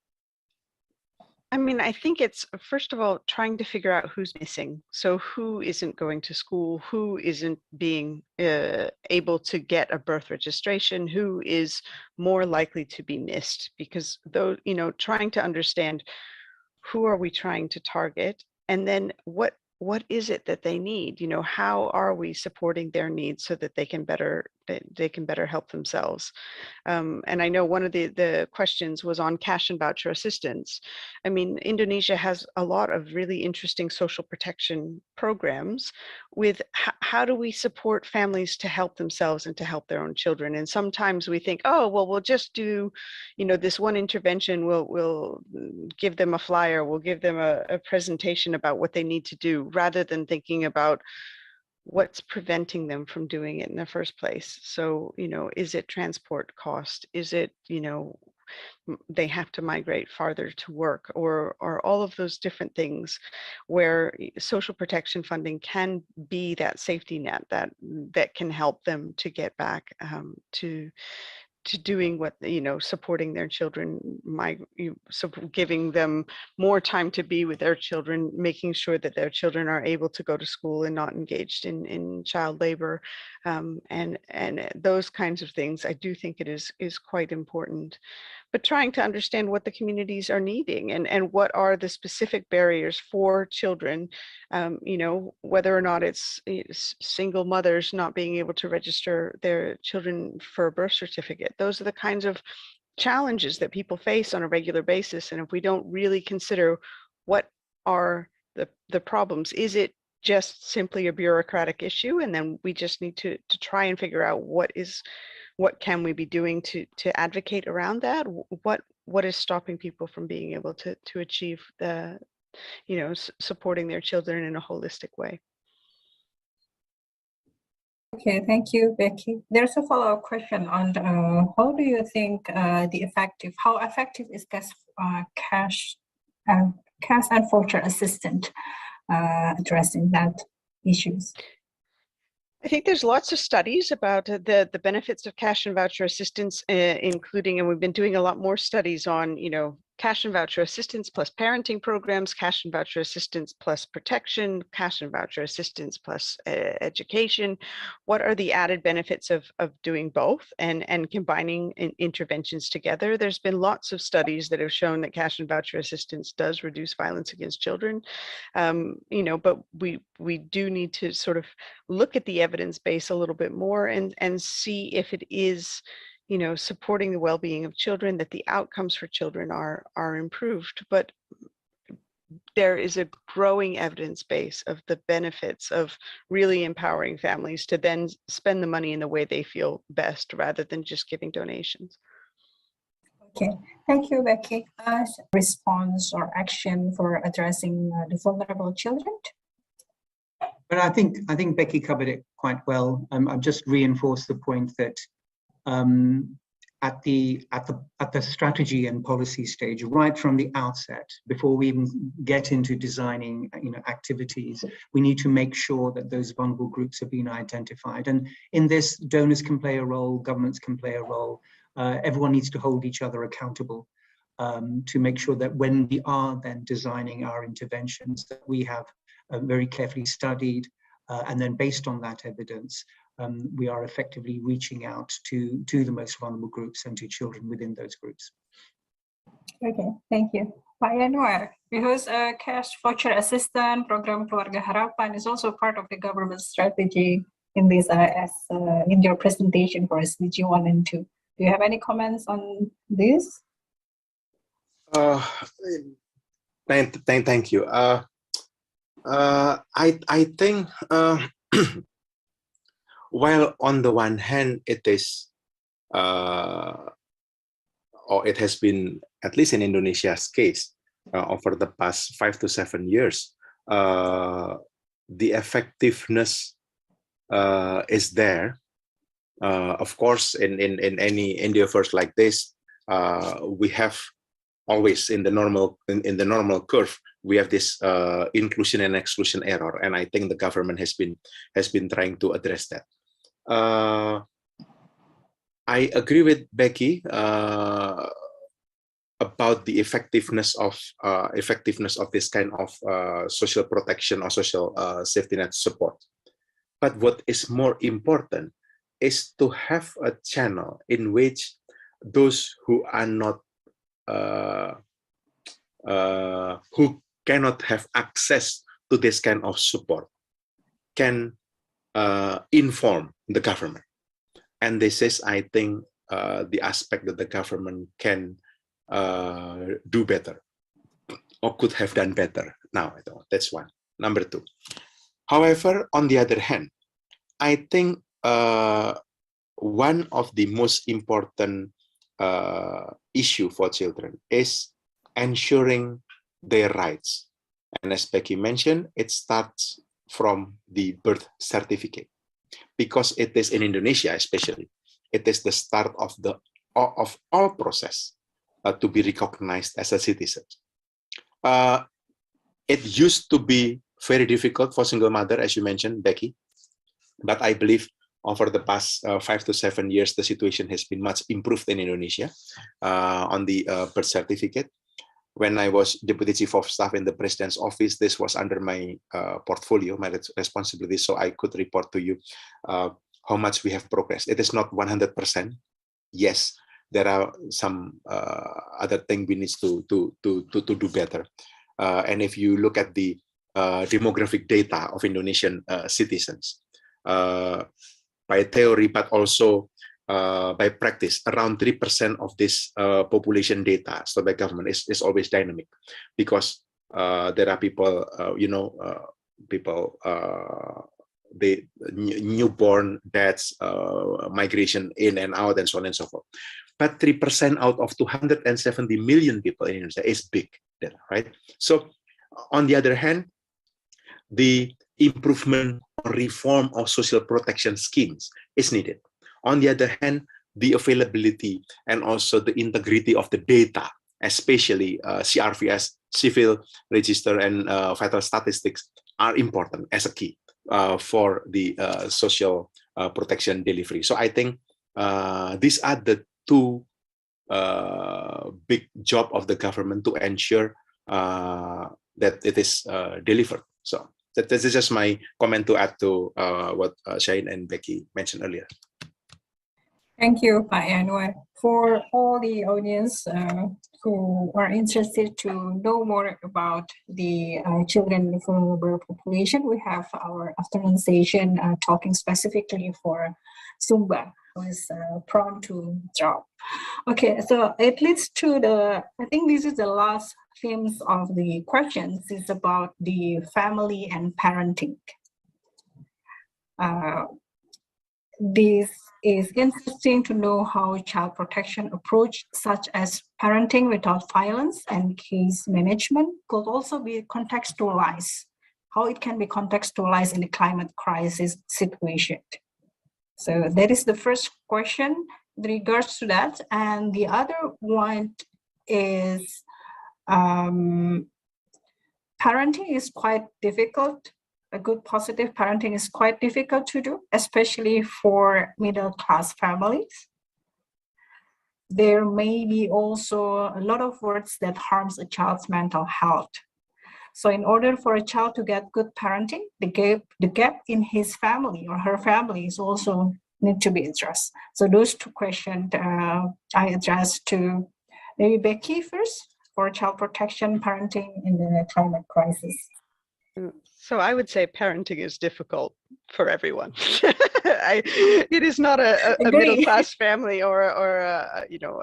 S6: I mean, I think it's, first of all, trying to figure out who's missing. So who isn't going to school, who isn't being able to get a birth registration, who is more likely to be missed, because though, you know, trying to understand who are we trying to target, and then what is it that they need? You know, how are we supporting their needs so that they can better help themselves? And I know one of the questions was on cash and voucher assistance. I mean, Indonesia has a lot of really interesting social protection programs with how do we support families to help themselves and to help their own children? And sometimes we think, oh, well, we'll just do, you know, this one intervention, we'll give them a flyer, we'll give them a presentation about what they need to do, rather than thinking about what's preventing them from doing it in the first place. So, you know, is it transport cost? Is it, you know, they have to migrate farther to work, or all of those different things where social protection funding can be that safety net that can help them to get back to doing what, you know, supporting their children, giving them more time to be with their children, making sure that their children are able to go to school and not engaged in child labor, and those kinds of things. I do think it is quite important. But trying to understand what the communities are needing and what are the specific barriers for children, you know, whether or not it's single mothers not being able to register their children for a birth certificate. Those are the kinds of challenges that people face on a regular basis. And if we don't really consider what are the problems, is it just simply a bureaucratic issue? And then we just need to try and figure out what can we be doing to advocate around that? What is stopping people from being able to achieve the, you know, supporting their children in a holistic way?
S4: Okay, thank you, Becky. There's a follow-up question on how do you think how effective is cash and voucher assistance addressing that issues?
S6: I think there's lots of studies about the benefits of cash and voucher assistance, including, and we've been doing a lot more studies on, you know, cash and voucher assistance plus parenting programs, cash and voucher assistance plus protection, cash and voucher assistance plus education. What are the added benefits of doing both and combining interventions together? There's been lots of studies that have shown that cash and voucher assistance does reduce violence against children, you know, but we do need to sort of look at the evidence base a little bit more and see if it is, you know, supporting the well-being of children, that the outcomes for children are improved. But there is a growing evidence base of the benefits of really empowering families to then spend the money in the way they feel best, rather than just giving donations.
S4: Okay, thank you, Becky. Response or action for addressing the vulnerable children?
S8: But I think Becky covered it quite well. I've just reinforced the point that at the strategy and policy stage, right from the outset, before we even get into designing, activities, we need to make sure that those vulnerable groups have been identified. And in this, donors can play a role, governments can play a role. Everyone needs to hold each other accountable to make sure that when we are then designing our interventions, that we have very carefully studied, and then based on that evidence, we are effectively reaching out to the most vulnerable groups and to children within those groups.
S4: Okay, thank you. Pak Yanuar, because cash voucher assistance program Keluarga Harapan is also part of the government strategy in this in your presentation for SDG 1 and 2. Do you have any comments on this?
S7: Thank you. I think while on the one hand it is or it has been, at least in Indonesia's case, over the past 5 to 7 years, the effectiveness is there. Of course, in any endeavors like this, we have always in the normal curve, we have this inclusion and exclusion error, and I think the government has been trying to address that. I agree with Becky about the effectiveness of this kind of social protection or social safety net support. But what is more important is to have a channel in which those who are not who cannot have access to this kind of support can inform the government. And this is, I think, the aspect that the government can do better or could have done better. Now, that's one. Number two. However, on the other hand, I think one of the most important issue for children is ensuring their rights. And as Becky mentioned, it starts from the birth certificate, because it is in Indonesia, especially, it is the start of all process to be recognized as a citizen. It used to be very difficult for single mother, as you mentioned, Becky, but I believe over the past 5 to 7 years, the situation has been much improved in Indonesia on the birth certificate. When I was Deputy Chief of Staff in the President's Office, this was under my portfolio, my responsibility, so I could report to you how much we have progressed. It is not 100%. Yes, there are some other things we need to do better. And if you look at the demographic data of Indonesian citizens, by theory, but also by practice, around 3% of this population data stored by government is always dynamic, because there are people, the newborn deaths, migration in and out, and so on and so forth. But 3% out of 270 million people in Indonesia is big data, right? So, on the other hand, the improvement or reform of social protection schemes is needed. On the other hand, the availability and also the integrity of the data, especially CRVS, civil register, and vital statistics, are important as a key for the social protection delivery. So I think these are the two big job of the government to ensure that it is delivered. So this is just my comment to add to what Shaheen and Becky mentioned earlier.
S4: Thank you, Pak Yanuar. For all the audience who are interested to know more about the children vulnerable population, we have our afternoon session talking specifically for Sumba, who is prone to drop. Okay, so it leads to I think this is the last themes of the questions. It's about the family and parenting. This is interesting to know how child protection approach, such as parenting without violence and case management, could also be contextualized, how it can be contextualized in the climate crisis situation. So that is the first question. regards to that. And the other one is parenting is quite difficult. A good positive parenting is quite difficult to do, especially for middle-class families. There may be also a lot of words that harms a child's mental health. So in order for a child to get good parenting, the gap in his family or her family is also need to be addressed. So those two questions I addressed to maybe Becky first for child protection parenting in the climate crisis.
S6: So I would say parenting is difficult for everyone. It is not a middle-class family or you know,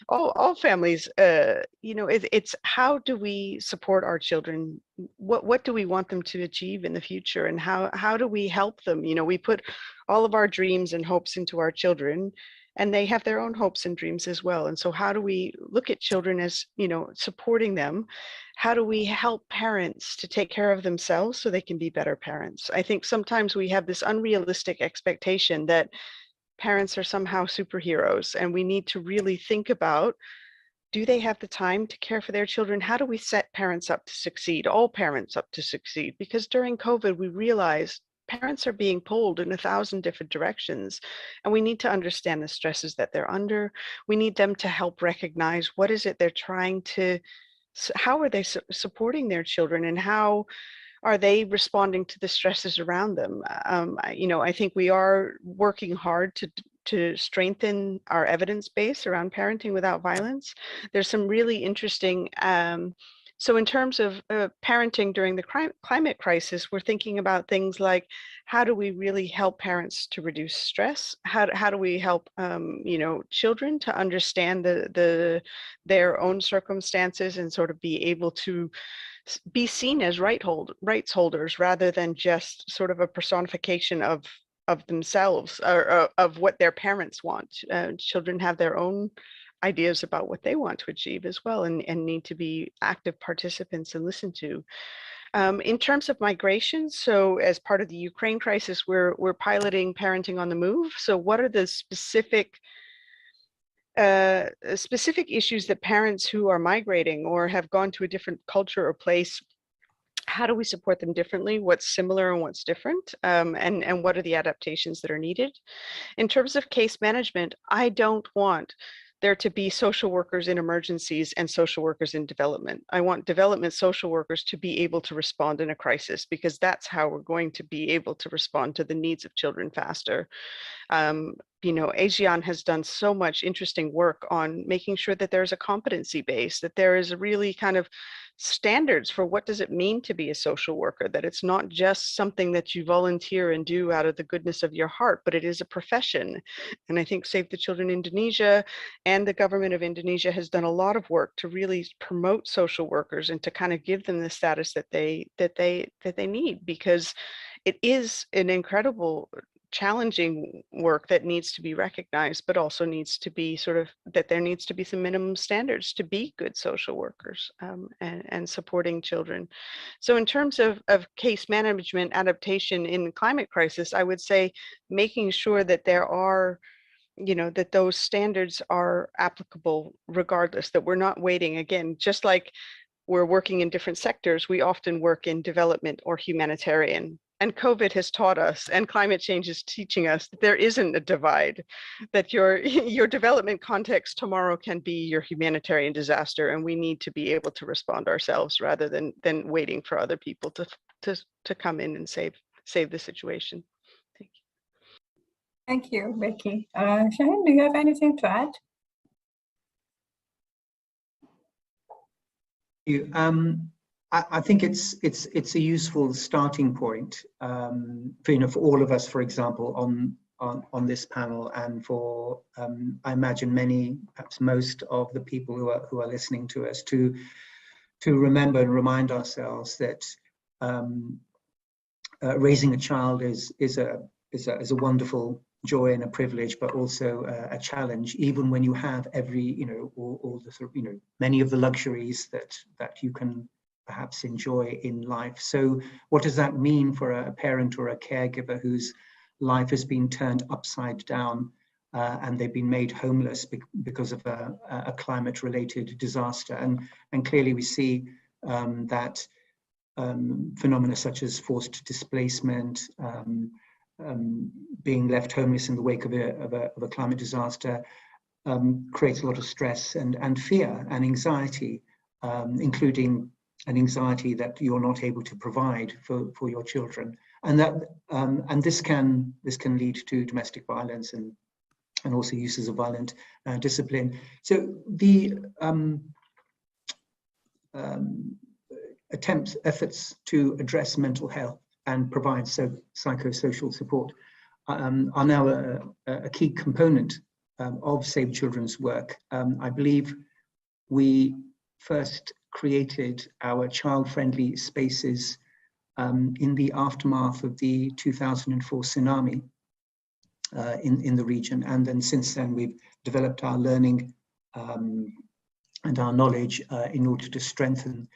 S6: all families. You know, it's how do we support our children? What do we want them to achieve in the future, and how do we help them? You know, we put all of our dreams and hopes into our children, and they have their own hopes and dreams as well. And so how do we look at children as, you know, supporting them? How do we help parents to take care of themselves so they can be better parents? I think sometimes we have this unrealistic expectation that parents are somehow superheroes, and we need to really think about, do they have the time to care for their children? How do we set parents up to succeed, all parents up to succeed? Because during COVID, we realized parents are being pulled in 1,000 different directions, and we need to understand the stresses that they're under. We need them to help recognize what is it they're trying to, how are they supporting their children, and how are they responding to the stresses around them? You know, I think we are working hard to strengthen our evidence base around parenting without violence. There's some really interesting, so in terms of parenting during the climate crisis, we're thinking about things like, how do we really help parents to reduce stress? How do we help you know, children to understand their own circumstances and sort of be able to be seen as rights holders rather than just sort of a personification of themselves or of what their parents want. Children have their own ideas about what they want to achieve as well, and need to be active participants and listened to. In terms of migration, so as part of the Ukraine crisis, we're piloting parenting on the move. So what are the specific issues that parents who are migrating or have gone to a different culture or place, how do we support them differently? What's similar and what's different? And what are the adaptations that are needed? In terms of case management, I don't want there to be social workers in emergencies and social workers in development. I want development social workers to be able to respond in a crisis, because that's how we're going to be able to respond to the needs of children faster. You know, ASEAN has done so much interesting work on making sure that there's a competency base, that there is a really kind of standards for what does it mean to be a social worker, that it's not just something that you volunteer and do out of the goodness of your heart, but it is a profession. And I think Save the Children Indonesia and the government of Indonesia has done a lot of work to really promote social workers and to kind of give them the status that they need, because it is an incredible challenging work that needs to be recognized, but also needs to be sort of, that there needs to be some minimum standards to be good social workers and supporting children. So in terms of case management adaptation in the climate crisis, I would say making sure that there are, you know, that those standards are applicable regardless, that we're not waiting. Again, just like we're working in different sectors, we often work in development or humanitarian. And COVID has taught us, and climate change is teaching us, that there isn't a divide, that your development context tomorrow can be your humanitarian disaster, and we need to be able to respond ourselves rather than waiting for other people to come in and save the situation. Thank you.
S4: Thank you, Becky. Shaheen, do you have anything to add?
S8: I think it's a useful starting point for all of us, for example, on this panel, and for I imagine many, perhaps most of the people who are listening to us, to remember and remind ourselves that raising a child is a wonderful joy and a privilege, but also a challenge, even when you have all the sort of, many of the luxuries that you can perhaps enjoy in life. So what does that mean for a parent or a caregiver whose life has been turned upside down and they've been made homeless because of a climate-related disaster. And clearly we see that phenomena such as forced displacement, being left homeless in the wake of a climate disaster, creates a lot of stress and fear and anxiety, including an anxiety that you're not able to provide for your children, and this can lead to domestic violence and also uses of violent discipline. So the efforts to address mental health and provide psychosocial support are now a key component of Save Children's work. I believe we first created our child-friendly spaces in the aftermath of the 2004 tsunami in the region. And then since then, we've developed our learning and our knowledge in order to strengthen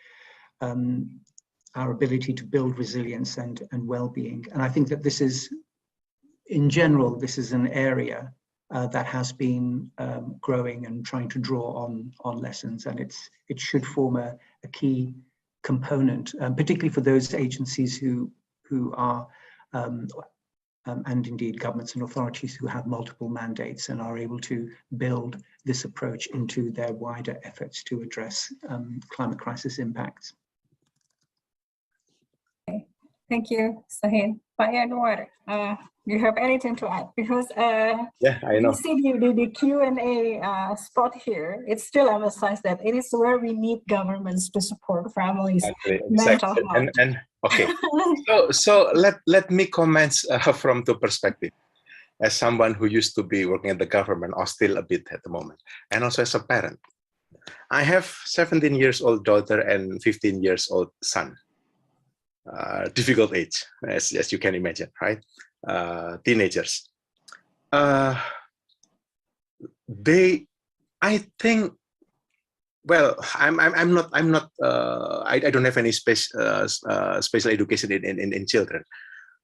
S8: our ability to build resilience and well-being. And I think that this is, in general, this is an area that has been growing and trying to draw on lessons, and it should form a key component, particularly for those agencies who are, and indeed governments and authorities who have multiple mandates and are able to build this approach into their wider efforts to address climate crisis impacts.
S4: Okay. Thank you, Sahin. Pak Anwar, you have anything to add? Because
S7: yeah, I know.
S4: you see the Q&A spot here, it still emphasizes that it is where we need governments to support families' mental health.
S7: And okay, so let me comment from the perspective as someone who used to be working at the government, or still a bit at the moment, and also as a parent. I have 17 years old daughter and 15 years old son. Difficult age, as you can imagine, right? Teenagers. I think, well, I don't have any special education in children.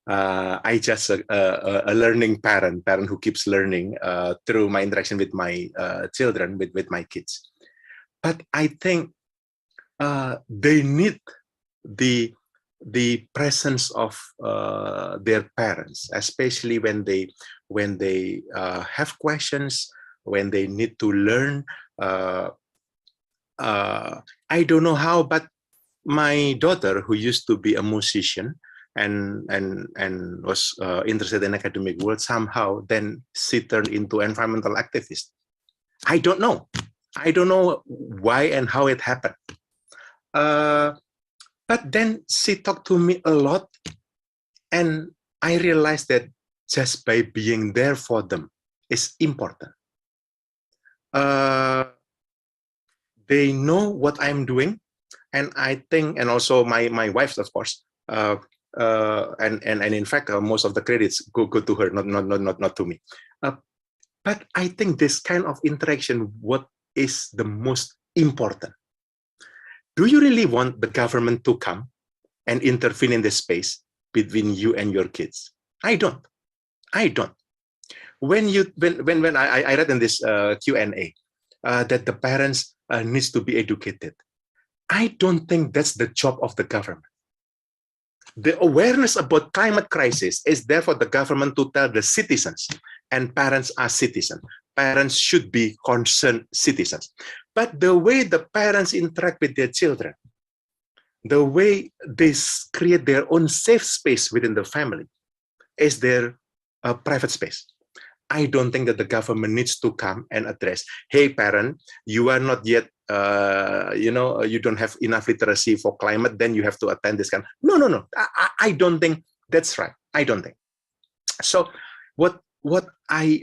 S7: I just a learning parent who keeps learning through my interaction with my children, with my kids. But I think they need the presence of their parents, especially when they have questions, when they need to learn. I don't know how, but my daughter, who used to be a musician and was interested in academic world, somehow then she turned into environmental activist. I don't know why and how it happened. But then she talked to me a lot, and I realized that just by being there for them is important. They know what I'm doing, and I think, and also my wife, of course, and in fact, most of the credits go to her, not to me. But I think this kind of interaction, what is the most important? Do you really want the government to come and intervene in the space between you and your kids? I don't. When I read in this Q&A that the parents needs to be educated, I don't think that's the job of the government. The awareness about climate crisis is there for the government to tell the citizens, and parents are citizens. Parents should be concerned citizens. But the way the parents interact with their children, the way they create their own safe space within the family is their private space. I don't think that the government needs to come and address, hey, parent, you are not yet, you don't have enough literacy for climate, then you have to attend this kind. No. I don't think that's right. I don't think. So what I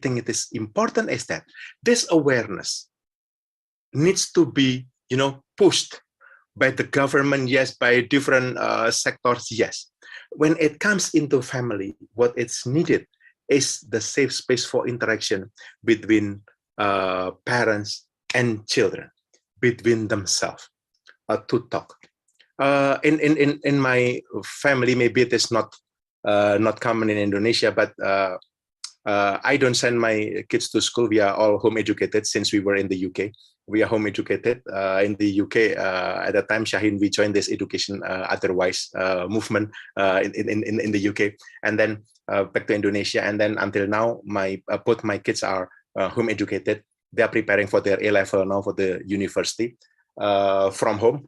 S7: think it is important is that this awareness needs to be, pushed by the government, yes, by different sectors, yes. When it comes into family, what it's needed is the safe space for interaction between parents and children, between themselves, to talk. In my family, maybe it is not common in Indonesia, but I don't send my kids to school. We are all home educated since we were in the UK. We are home educated in the UK. At the time, Shaheen, we joined this education otherwise movement in the UK, and then back to Indonesia. And then until now, both my kids are home educated. They are preparing for their A-level now for the university from home.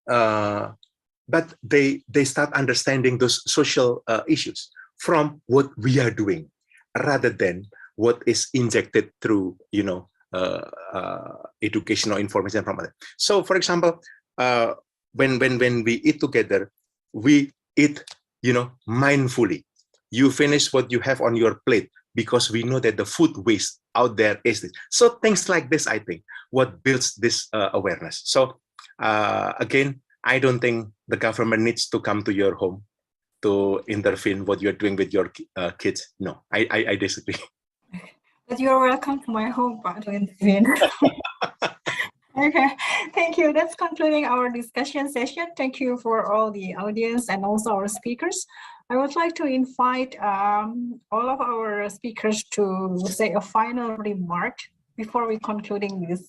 S7: But they start understanding those social issues from what we are doing, rather than what is injected through, educational information from others. So, for example, when we eat together, we eat, mindfully. You finish what you have on your plate because we know that the food waste out there is this. So things like this, I think, what builds this awareness. So again, I don't think the government needs to come to your home to intervene what you're doing with your kids. No, I disagree.
S4: But you're welcome to my home, to intervene. Okay, thank you. That's concluding our discussion session. Thank you for all the audience and also our speakers. I would like to invite all of our speakers to say a final remark before we concluding this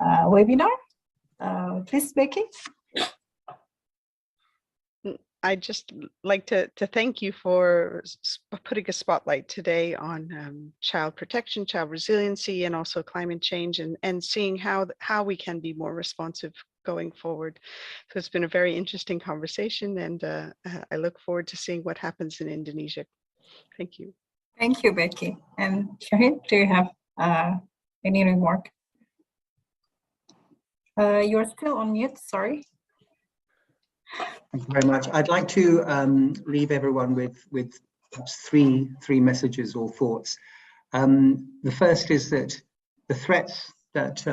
S4: webinar. Please, Becky.
S6: I'd just like to thank you for putting a spotlight today on child protection, child resiliency, and also climate change, and seeing how we can be more responsive going forward. So it's been a very interesting conversation, and I look forward to seeing what happens in Indonesia. Thank you.
S4: Thank you, Becky. And Shaheen, do you have any remark? You're still on mute, sorry.
S8: Thank you very much. I'd like to leave everyone with perhaps three messages or thoughts. The first is that the threats that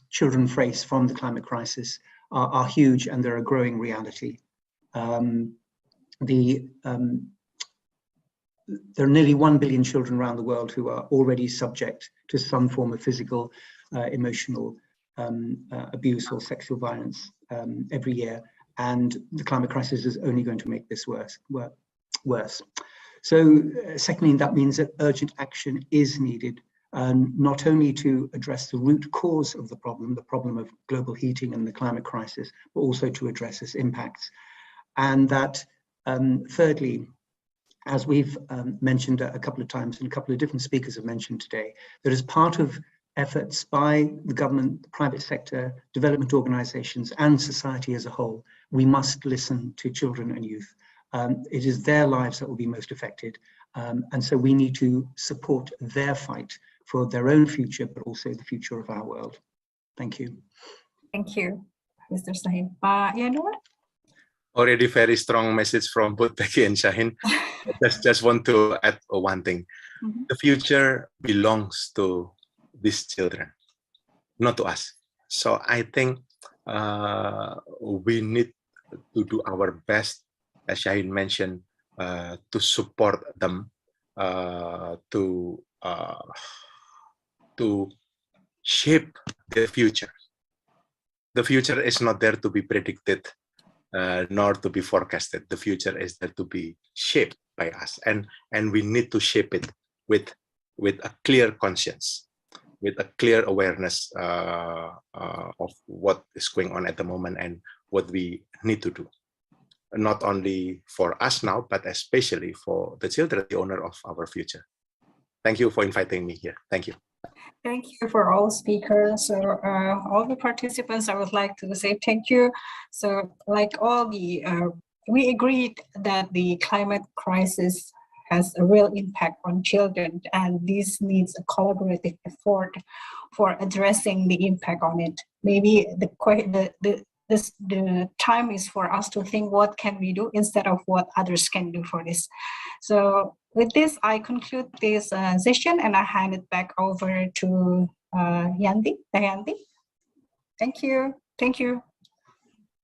S8: children face from the climate crisis are huge, and they're a growing reality. There are nearly 1 billion children around the world who are already subject to some form of physical, emotional abuse or sexual violence every year. And the climate crisis is only going to make this worse. So secondly, that means that urgent action is needed, not only to address the root cause of the problem of global heating and the climate crisis, but also to address its impacts. And that thirdly, as we've mentioned a couple of times, and a couple of different speakers have mentioned today, that as part of efforts by the government, the private sector, development organizations, and society as a whole, we must listen to children and youth. It is their lives that will be most affected. And so we need to support their fight for their own future, but also the future of our world. Thank you.
S4: Thank you, Mr. Shaheen. Yanuar?
S7: Already very strong message from both Becky and Shaheen. just want to add one thing.
S4: Mm-hmm.
S7: The future belongs to these children, not to us. So I think we need to do our best, as Shaheen mentioned, to support them, to shape the future. The future is not there to be predicted, nor to be forecasted. The future is there to be shaped by us, and we need to shape it with a clear conscience, with a clear awareness of what is going on at the moment and what we need to do, not only for us now, but especially for the children, the owner of our future. Thank you for inviting me here. Thank you.
S4: Thank you for all speakers. So all the participants, I would like to say thank you. So like all the, we agreed that the climate crisis has a real impact on children, and this needs a collaborative effort for addressing the impact on it. Maybe the time is for us to think what can we do instead of what others can do for this. So with this, I conclude this session, and I hand it back over to Yanti. Thank you. Thank you.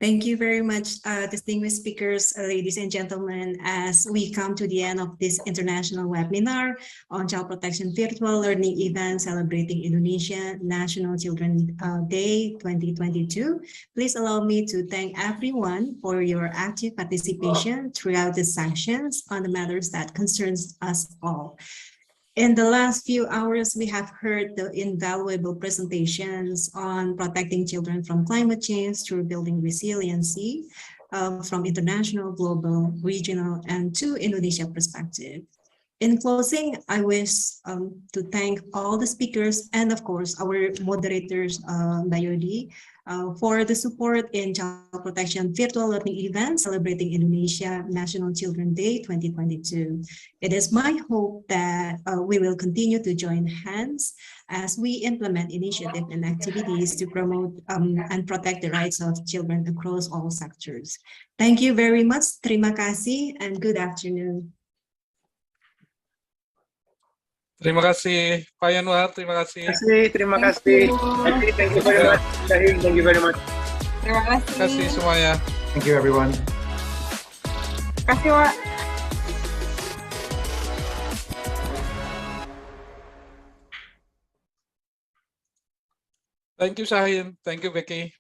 S2: Thank you very much, distinguished speakers, ladies and gentlemen, as we come to the end of this international webinar on Child Protection Virtual Learning Event celebrating Indonesia National Children's Day 2022. Please allow me to thank everyone for your active participation throughout the sessions on the matters that concerns us all. In the last few hours, we have heard the invaluable presentations on protecting children from climate change through building resiliency from international, global, regional, and to Indonesia perspective. In closing, I wish to thank all the speakers and, of course, our moderators, Bayodi, for the support in Child Protection Virtual Learning Event celebrating Indonesia National Children's Day 2022. It is my hope that we will continue to join hands as we implement initiatives and activities to promote and protect the rights of children across all sectors. Thank you very much. Terima kasih and good afternoon.
S3: Terima kasih Pak Yanwar, terima kasih.
S7: Terima kasih. Thank you very much. Thank you very much.
S4: Terima kasih.
S3: Terima kasih semuanya.
S8: Thank you, everyone.
S4: Terima kasih, Wak.
S3: Thank you Shahin, thank you Becky.